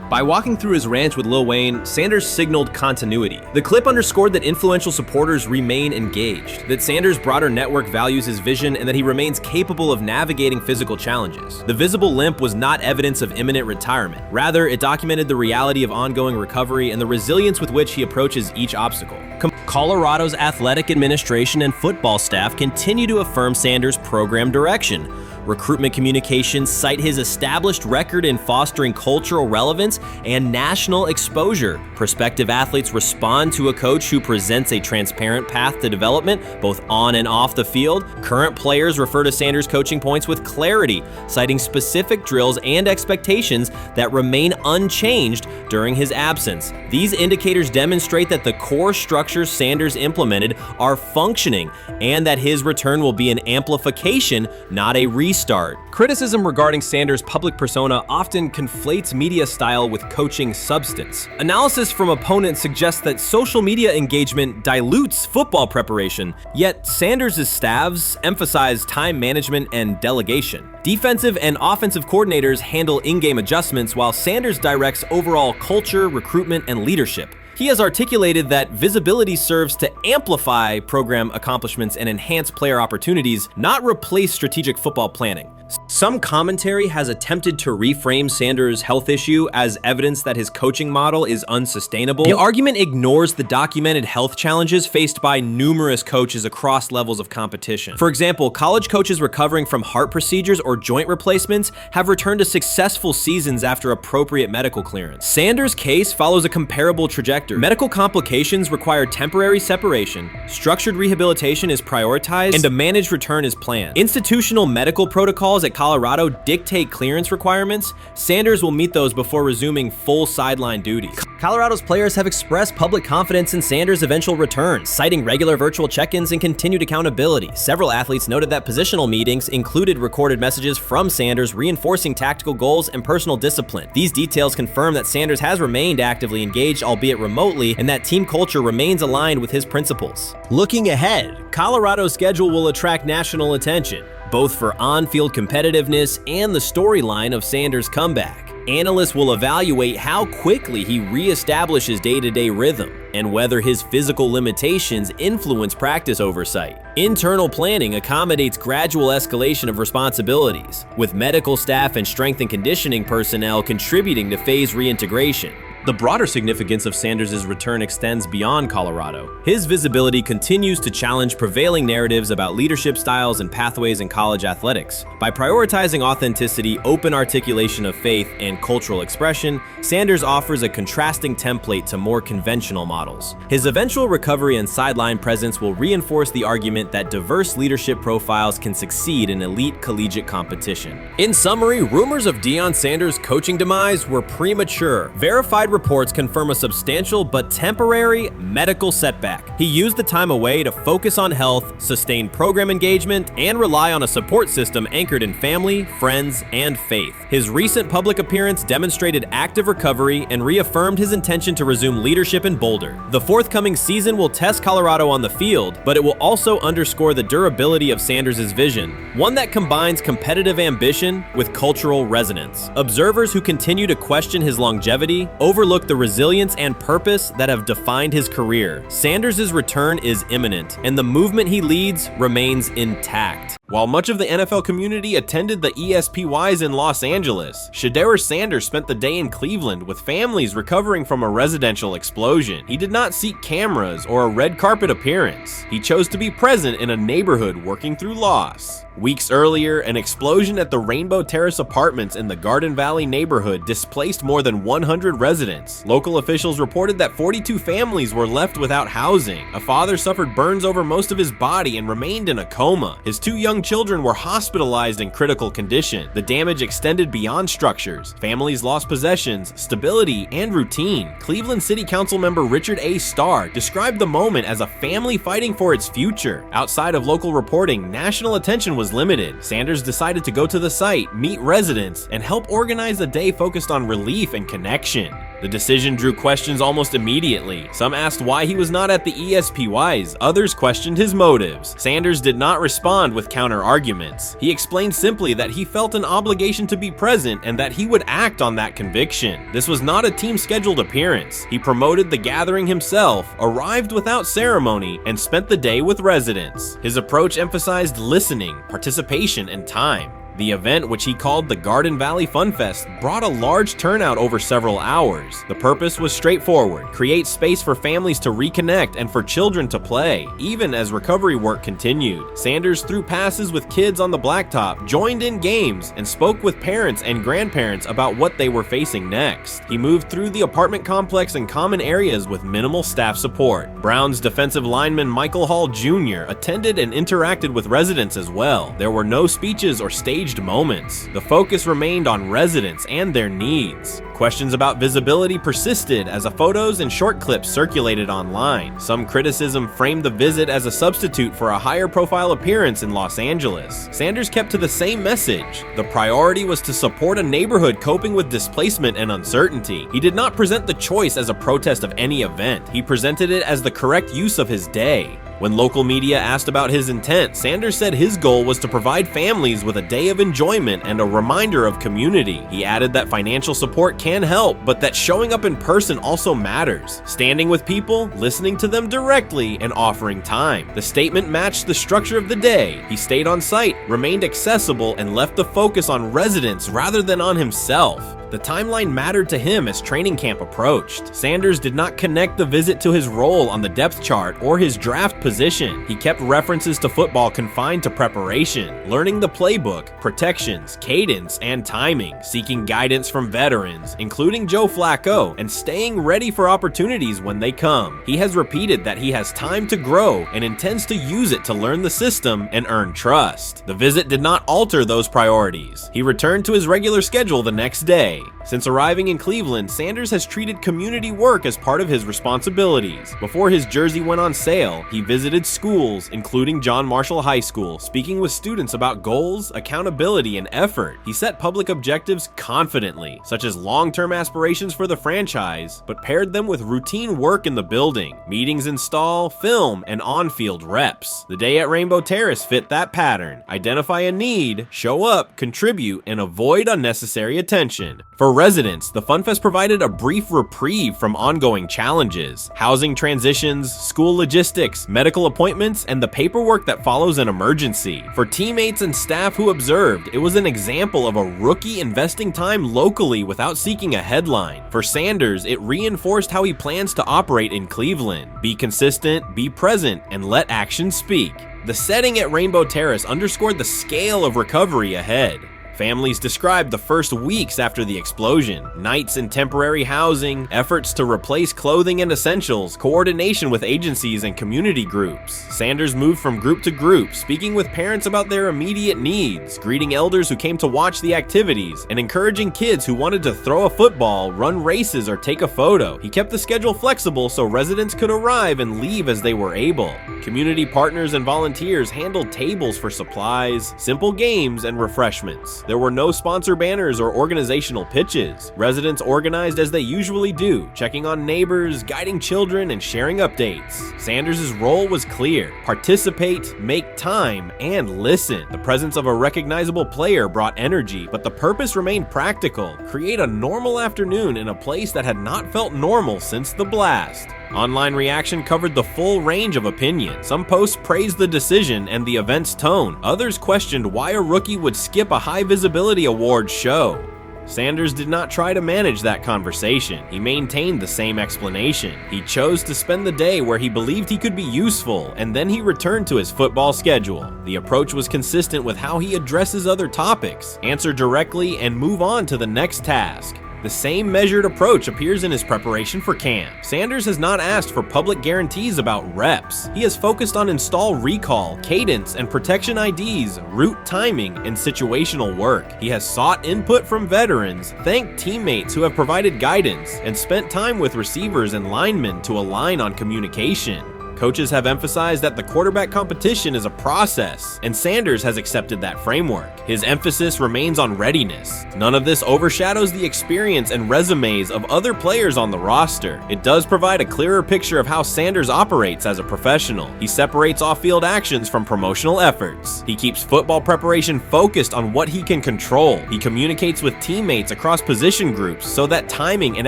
By walking through his ranch with Lil Wayne, Sanders signaled continuity. The clip underscored that influential supporters remain engaged, that Sanders' broader network values his vision, and that he remains capable of navigating physical challenges. The visible limp was not evidence of imminent retirement. Rather, it documented the reality of ongoing recovery and the resilience with which he approaches each obstacle. Colorado's athletic administration and football staff continue to affirm Sanders' program direction. recruitment communications cite his established record in fostering cultural relevance and national exposure. Prospective athletes respond to a coach who presents a transparent path to development, both on and off the field. Current players refer to Sanders' coaching points with clarity, citing specific drills and expectations that remain unchanged during his absence. These indicators demonstrate that the core structures Sanders implemented are functioning and that his return will be an amplification, not a restart. Criticism regarding Sanders' public persona often conflates media style with coaching substance. Analysis from opponents suggests that social media engagement dilutes football preparation, yet Sanders' staffs emphasize time management and delegation. Defensive and offensive coordinators handle in-game adjustments, while Sanders directs overall culture, recruitment, and leadership. He has articulated that visibility serves to amplify program accomplishments and enhance player opportunities, not replace strategic football planning. Some commentary has attempted to reframe Sanders' health issue as evidence that his coaching model is unsustainable. The argument ignores the documented health challenges faced by numerous coaches across levels of competition. For example, college coaches recovering from heart procedures or joint replacements have returned to successful seasons after appropriate medical clearance. Sanders' case follows a comparable trajectory. Medical complications require temporary separation, structured rehabilitation is prioritized, and a managed return is planned. Institutional medical protocols at Colorado dictate clearance requirements. Sanders will meet those before resuming full sideline duties. Colorado's players have expressed public confidence in Sanders' eventual return, citing regular virtual check-ins and continued accountability. Several athletes noted that positional meetings included recorded messages from Sanders reinforcing tactical goals and personal discipline. These details confirm that Sanders has remained actively engaged, albeit remotely, and that team culture remains aligned with his principles. Looking ahead, Colorado's schedule will attract national attention, both for on-field competitiveness and the storyline of Sanders' comeback. Analysts will evaluate how quickly he reestablishes day-to-day rhythm and whether his physical limitations influence practice oversight. Internal planning accommodates gradual escalation of responsibilities, with medical staff and strength and conditioning personnel contributing to phase reintegration. The broader significance of Sanders' return extends beyond Colorado. His visibility continues to challenge prevailing narratives about leadership styles and pathways in college athletics. By prioritizing authenticity, open articulation of faith, and cultural expression, Sanders offers a contrasting template to more conventional models. His eventual recovery and sideline presence will reinforce the argument that diverse leadership profiles can succeed in elite collegiate competition. In summary, rumors of Deion Sanders' coaching demise were premature. Verified reports confirm a substantial but temporary medical setback. He used the time away to focus on health, sustain program engagement, and rely on a support system anchored in family, friends, and faith. His recent public appearance demonstrated active recovery and reaffirmed his intention to resume leadership in Boulder. The forthcoming season will test Colorado on the field, but it will also underscore the durability of Sanders' vision, one that combines competitive ambition with cultural resonance. Observers who continue to question his longevity overlook the resilience and purpose that have defined his career. Sanders' return is imminent, and the movement he leads remains intact. While much of the NFL community attended the ESPYs in Los Angeles, Shedeur Sanders spent the day in Cleveland with families recovering from a residential explosion. He did not seek cameras or a red carpet appearance. He chose to be present in a neighborhood working through loss. Weeks earlier, an explosion at the Rainbow Terrace Apartments in the Garden Valley neighborhood displaced more than 100 residents. Local officials reported that 42 families were left without housing. A father suffered burns over most of his body and remained in a coma. His two young children were hospitalized in critical condition. The damage extended beyond structures. Families lost possessions, stability, and routine. Cleveland City Council member Richard A. Starr described the moment as a family fighting for its future. Outside of local reporting, national attention was limited. Sanders decided to go to the site, meet residents, and help organize a day focused on relief and connection. The decision drew questions almost immediately. Some asked why he was not at the ESPYs, others questioned his motives. Sanders did not respond with counter-arguments. He explained simply that he felt an obligation to be present and that he would act on that conviction. This was not a team-scheduled appearance. He promoted the gathering himself, arrived without ceremony, and spent the day with residents. His approach emphasized listening, participation, and time. The event, which he called the Garden Valley Fun Fest, brought a large turnout over several hours. The purpose was straightforward: create space for families to reconnect and for children to play, even as recovery work continued. Sanders threw passes with kids on the blacktop, joined in games, and spoke with parents and grandparents about what they were facing next. He moved through the apartment complex and common areas with minimal staff support. Browns defensive lineman Michael Hall Jr. attended and interacted with residents as well. There were no speeches or staged moments. The focus remained on residents and their needs. Questions about visibility persisted as photos and short clips circulated online. Some criticism framed the visit as a substitute for a higher profile appearance in Los Angeles. Sanders kept to the same message. The priority was to support a neighborhood coping with displacement and uncertainty. He did not present the choice as a protest of any event. He presented it as the correct use of his day. When local media asked about his intent, Sanders said his goal was to provide families with a day of enjoyment and a reminder of community. He added that financial support can help, but that showing up in person also matters. Standing with people, listening to them directly, and offering time. The statement matched the structure of the day. He stayed on site, remained accessible, and left the focus on residents rather than on himself. The timeline mattered to him as training camp approached. Sanders did not connect the visit to his role on the depth chart or his draft position. He kept references to football confined to preparation, learning the playbook, protections, cadence, and timing, seeking guidance from veterans, including Joe Flacco, and staying ready for opportunities when they come. He has repeated that he has time to grow and intends to use it to learn the system and earn trust. The visit did not alter those priorities. He returned to his regular schedule the next day. Since arriving in Cleveland, Sanders has treated community work as part of his responsibilities. Before his jersey went on sale, he visited schools, including John Marshall High School, speaking with students about goals, accountability, and effort. He set public objectives confidently, such as long-term aspirations for the franchise, but paired them with routine work in the building, meetings install, film, and on-field reps. The day at Rainbow Terrace fit that pattern. Identify a need, show up, contribute, and avoid unnecessary attention. For residents, the FunFest provided a brief reprieve from ongoing challenges: housing transitions, school logistics, medical appointments, and the paperwork that follows an emergency. For teammates and staff who observed, it was an example of a rookie investing time locally without seeking a headline. For Sanders, it reinforced how he plans to operate in Cleveland: be consistent, be present, and let actions speak. The setting at Rainbow Terrace underscored the scale of recovery ahead. Families described the first weeks after the explosion: nights in temporary housing, efforts to replace clothing and essentials, coordination with agencies and community groups. Sanders moved from group to group, speaking with parents about their immediate needs, greeting elders who came to watch the activities, and encouraging kids who wanted to throw a football, run races, or take a photo. He kept the schedule flexible so residents could arrive and leave as they were able. Community partners and volunteers handled tables for supplies, simple games, and refreshments. There were no sponsor banners or organizational pitches. Residents organized as they usually do, checking on neighbors, guiding children, and sharing updates. Sanders' role was clear: participate, make time, and listen. The presence of a recognizable player brought energy, but the purpose remained practical: create a normal afternoon in a place that had not felt normal since the blast. Online reaction covered the full range of opinion. Some posts praised the decision and the event's tone. Others questioned why a rookie would skip a high visibility awards show. Sanders did not try to manage that conversation. He maintained the same explanation. He chose to spend the day where he believed he could be useful, and then he returned to his football schedule. The approach was consistent with how he addresses other topics: answer directly and move on to the next task. The same measured approach appears in his preparation for camp. Sanders has not asked for public guarantees about reps. He has focused on install recall, cadence, and protection IDs, route timing, and situational work. He has sought input from veterans, thanked teammates who have provided guidance, and spent time with receivers and linemen to align on communication. Coaches have emphasized that the quarterback competition is a process, and Sanders has accepted that framework. His emphasis remains on readiness. None of this overshadows the experience and resumes of other players on the roster. It does provide a clearer picture of how Sanders operates as a professional. He separates off-field actions from promotional efforts. He keeps football preparation focused on what he can control. He communicates with teammates across position groups so that timing and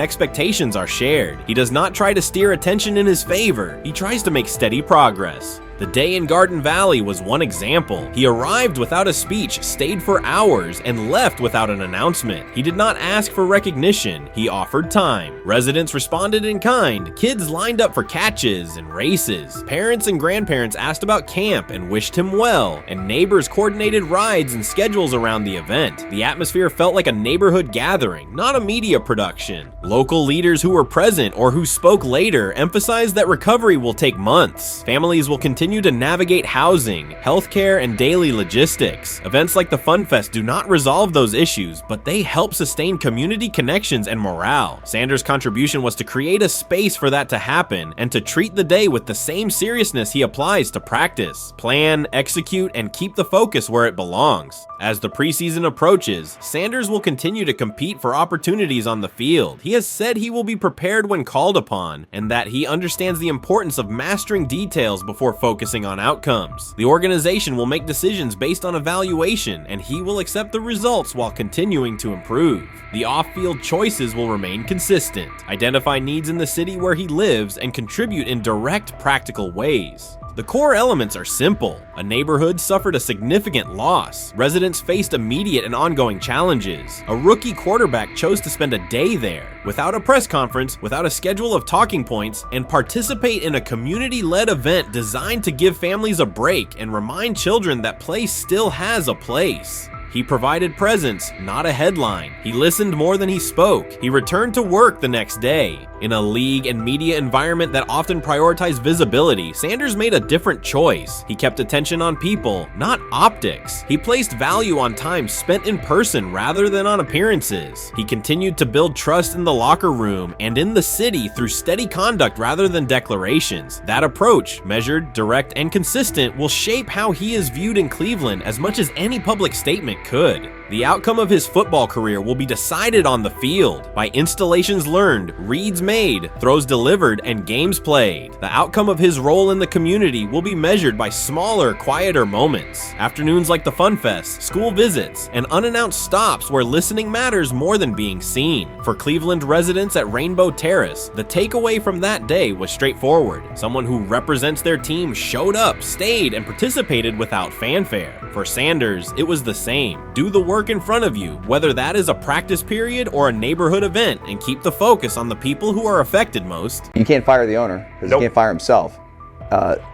expectations are shared. He does not try to steer attention in his favor. He tries to make steady progress. The day in Garden Valley was one example. He arrived without a speech, stayed for hours, and left without an announcement. He did not ask for recognition, he offered time. Residents responded in kind, kids lined up for catches and races. Parents and grandparents asked about camp and wished him well, and neighbors coordinated rides and schedules around the event. The atmosphere felt like a neighborhood gathering, not a media production. Local leaders who were present or who spoke later emphasized that recovery will take months. Families will continue to navigate housing, healthcare, and daily logistics. Events like the Fun Fest do not resolve those issues, but they help sustain community connections and morale. Sanders' contribution was to create a space for that to happen and to treat the day with the same seriousness he applies to practice, plan, execute, and keep the focus where it belongs. As the preseason approaches, Sanders will continue to compete for opportunities on the field. He has said he will be prepared when called upon, and that he understands the importance of mastering details before focusing on outcomes. The organization will make decisions based on evaluation, and he will accept the results while continuing to improve. The off-field choices will remain consistent, identify needs in the city where he lives, and contribute in direct, practical ways. The core elements are simple. A neighborhood suffered a significant loss. Residents faced immediate and ongoing challenges. A rookie quarterback chose to spend a day there, without a press conference, without a schedule of talking points, and participate in a community-led event designed to give families a break and remind children that play still has a place. He provided presence, not a headline. He listened more than he spoke. He returned to work the next day. In a league and media environment that often prioritize visibility, Sanders made a different choice. He kept attention on people, not optics. He placed value on time spent in person rather than on appearances. He continued to build trust in the locker room and in the city through steady conduct rather than declarations. That approach, measured, direct, and consistent, will shape how he is viewed in Cleveland as much as any public statement could. The outcome of his football career will be decided on the field by installations learned, reads made, throws delivered, and games played. The outcome of his role in the community will be measured by smaller, quieter moments. Afternoons like the Fun Fest, school visits, and unannounced stops where listening matters more than being seen. For Cleveland residents at Rainbow Terrace, the takeaway from that day was straightforward. Someone who represents their team showed up, stayed, and participated without fanfare. For Sanders, it was the same. Do the work in front of you, whether that is a practice period or a neighborhood event, and keep the focus on the people who are affected most. You can't fire the owner because he can't fire himself.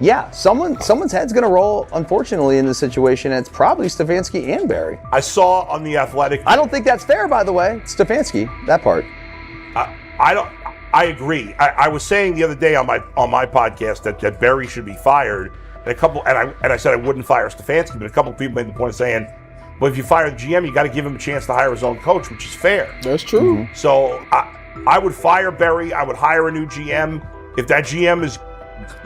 Yeah, someone's head's going to roll, unfortunately, in this situation, and it's probably Stefanski and Barry. I saw on The Athletic. I don't think that's fair, by the way. Stefanski, that part. I agree. I was saying the other day on my podcast that Barry should be fired. And I said I wouldn't fire Stefanski, but a couple of people made the point of saying, well, if you fire the GM, you got to give him a chance to hire his own coach, which is fair. That's true. So I would fire Barry. I would hire a new GM. If that GM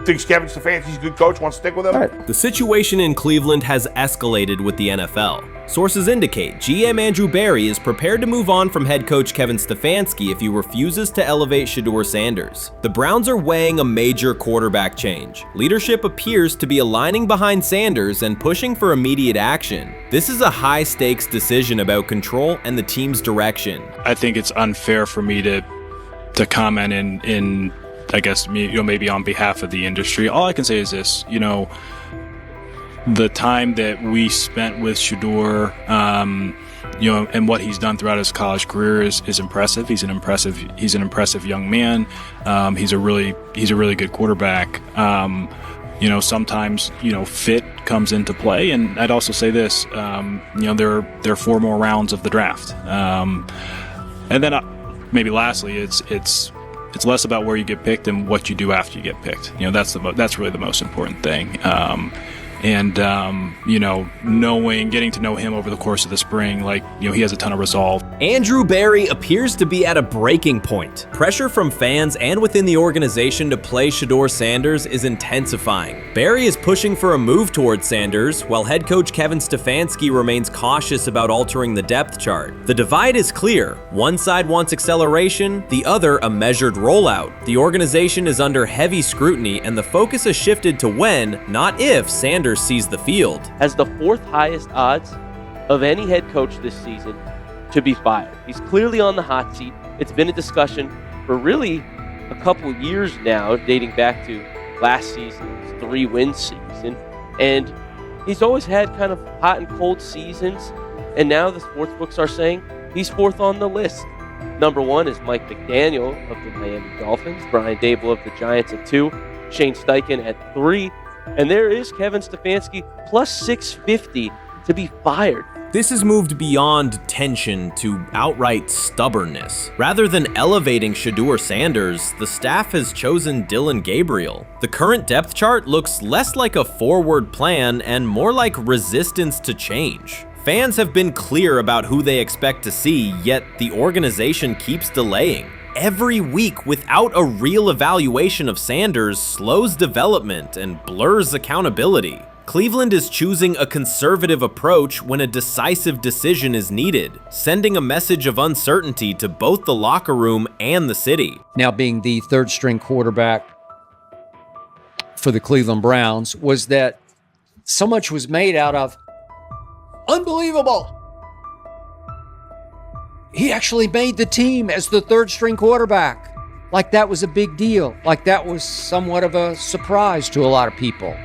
thinks Kevin Stefanski's a good coach, wants to stick with him. The situation in Cleveland has escalated with the NFL. Sources indicate GM Andrew Barry is prepared to move on from head coach Kevin Stefanski if he refuses to elevate Shedeur Sanders. The Browns are weighing a major quarterback change. Leadership appears to be aligning behind Sanders and pushing for immediate action. This is a high-stakes decision about control and the team's direction. I think it's unfair for me to comment in I guess, maybe on behalf of the industry. All I can say is this, the time that we spent with Shedeur, and what he's done throughout his college career is impressive. He's an impressive young man. He's a really good quarterback. Sometimes, fit comes into play. And I'd also say this, there are 4 more rounds of the draft. And then maybe lastly, it's less about where you get picked and what you do after you get picked. That's really the most important thing. Getting to know him over the course of the spring, he has a ton of resolve. Andrew Barry appears to be at a breaking point. Pressure from fans and within the organization to play Shedeur Sanders is intensifying. Barry is pushing for a move towards Sanders, while head coach Kevin Stefanski remains cautious about altering the depth chart. The divide is clear. One side wants acceleration, the other a measured rollout. The organization is under heavy scrutiny, and the focus has shifted to when, not if, Sanders sees the field. Has the 4th highest odds of any head coach this season to be fired. He's clearly on the hot seat. It's been a discussion for really a couple years now, dating back to last season's 3-win season. And he's always had kind of hot and cold seasons. And now the sportsbooks are saying he's 4th on the list. Number 1 is Mike McDaniel of the Miami Dolphins, Brian Dable of the Giants at 2, Shane Steichen at 3, and there is Kevin Stefanski plus 650 to be fired. This has moved beyond tension to outright stubbornness. Rather than elevating Shedeur Sanders, the staff has chosen Dillon Gabriel. The current depth chart looks less like a forward plan and more like resistance to change. Fans have been clear about who they expect to see, yet the organization keeps delaying. Every week without a real evaluation of Sanders slows development and blurs accountability. Cleveland is choosing a conservative approach when a decisive decision is needed, sending a message of uncertainty to both the locker room and the city. Now being the 3rd string quarterback for the Cleveland Browns, was that so much was made out of unbelievable. He actually made the team as the 3rd string quarterback. Like that was a big deal. Like that was somewhat of a surprise to a lot of people.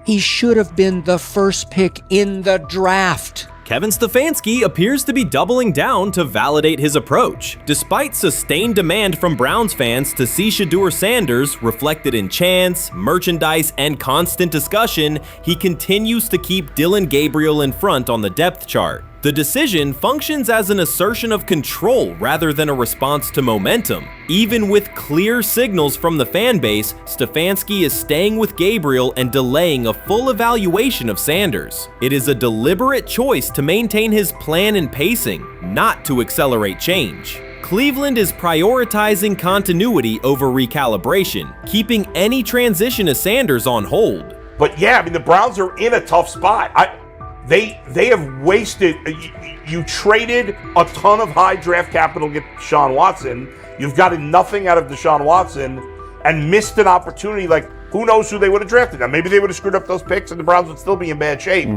He should have been the first pick in the draft. Kevin Stefanski appears to be doubling down to validate his approach. Despite sustained demand from Browns fans to see Shedeur Sanders reflected in chants, merchandise, and constant discussion, he continues to keep Dillon Gabriel in front on the depth chart. The decision functions as an assertion of control rather than a response to momentum. Even with clear signals from the fan base, Stefanski is staying with Gabriel and delaying a full evaluation of Sanders. It is a deliberate choice to maintain his plan and pacing, not to accelerate change. Cleveland is prioritizing continuity over recalibration, keeping any transition to Sanders on hold. But yeah, I mean, the Browns are in a tough spot. They have wasted. You traded a ton of high draft capital to get Deshaun Watson. You've gotten nothing out of Deshaun Watson and missed an opportunity. Like, who knows who they would have drafted? Now, maybe they would have screwed up those picks and the Browns would still be in bad shape.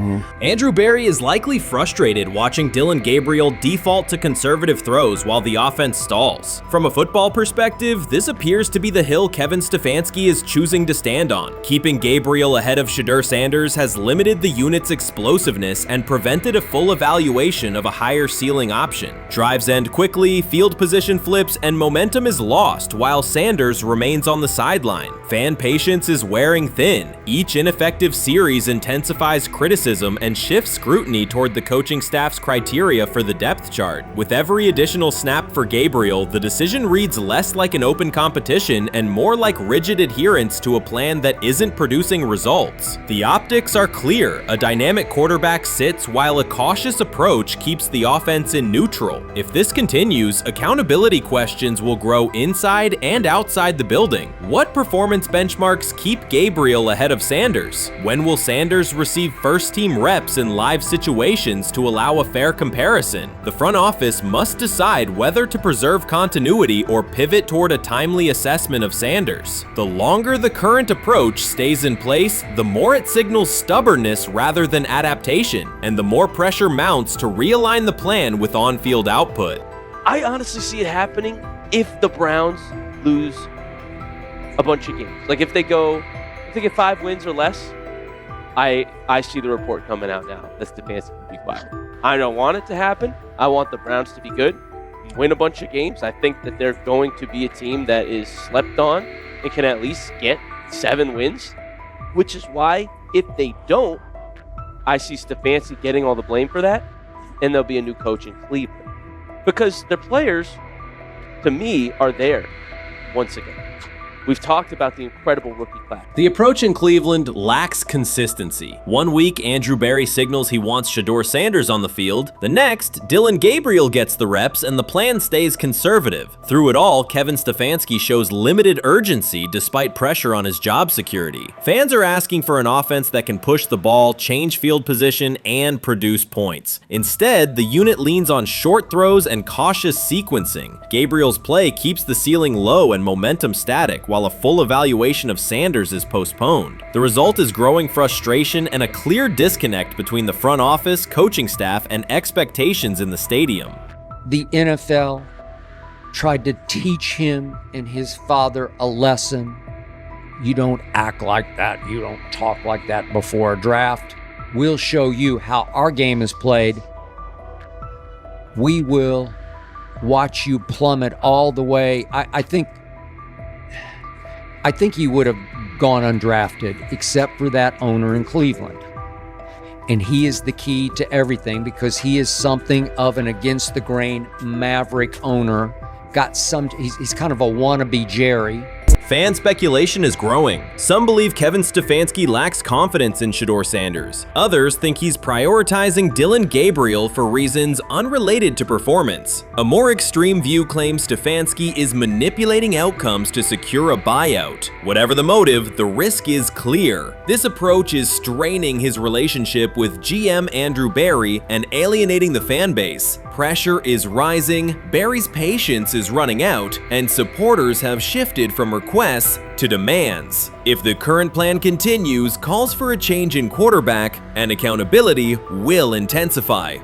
Andrew Berry is likely frustrated watching Dillon Gabriel default to conservative throws while the offense stalls. From a football perspective, this appears to be the hill Kevin Stefanski is choosing to stand on. Keeping Gabriel ahead of Shedeur Sanders has limited the unit's explosiveness and prevented a full evaluation of a higher ceiling option. Drives end quickly, field position flips, and momentum is lost while Sanders remains on the sideline. Fan patience is wearing thin. Each ineffective series intensifies criticism and shifts scrutiny toward the coaching staff's criteria for the depth chart. With every additional snap for Gabriel, the decision reads less like an open competition and more like rigid adherence to a plan that isn't producing results. The optics are clear. A dynamic quarterback sits while a cautious approach keeps the offense in neutral. If this continues, accountability questions will grow inside and outside the building. What performance benchmarks keep Gabriel ahead of Sanders? When will Sanders receive first-team reps in live situations to allow a fair comparison? The front office must decide whether to preserve continuity or pivot toward a timely assessment of Sanders. The longer the current approach stays in place, the more it signals stubbornness rather than adaptation, and the more pressure mounts to realign the plan with on-field output. I honestly see it happening if the Browns lose a bunch of games. Like if they get 5 wins or less, I see the report coming out now that Stefanski will be fired. I don't want it to happen. I want the Browns to be good, win a bunch of games. I think that they're going to be a team that is slept on and can at least get 7 wins, which is why if they don't, I see Stefanski getting all the blame for that, and there'll be a new coach in Cleveland. Because their players, to me, are there once again. We've talked about the incredible rookie class. The approach in Cleveland lacks consistency. One week, Andrew Berry signals he wants Shedeur Sanders on the field. The next, Dillon Gabriel gets the reps and the plan stays conservative. Through it all, Kevin Stefanski shows limited urgency despite pressure on his job security. Fans are asking for an offense that can push the ball, change field position, and produce points. Instead, the unit leans on short throws and cautious sequencing. Gabriel's play keeps the ceiling low and momentum static, while a full evaluation of Sanders is postponed. The result is growing frustration and a clear disconnect between the front office, coaching staff, and expectations in the stadium. The NFL tried to teach him and his father a lesson. You don't act like that. You don't talk like that before a draft. We'll show you how our game is played. We will watch you plummet all the way. I think he would have gone undrafted except for that owner in Cleveland. And he is the key to everything because he is something of an against the grain maverick owner. He's kind of a wannabe Jerry. Fan speculation is growing. Some believe Kevin Stefanski lacks confidence in Shedeur Sanders. Others think he's prioritizing Dylan Gabriel for reasons unrelated to performance. A more extreme view claims Stefanski is manipulating outcomes to secure a buyout. Whatever the motive, the risk is clear. This approach is straining his relationship with GM Andrew Berry and alienating the fan base. Pressure is rising, Berry's patience is running out, and supporters have shifted from requests to demands. If the current plan continues, calls for a change in quarterback and accountability will intensify.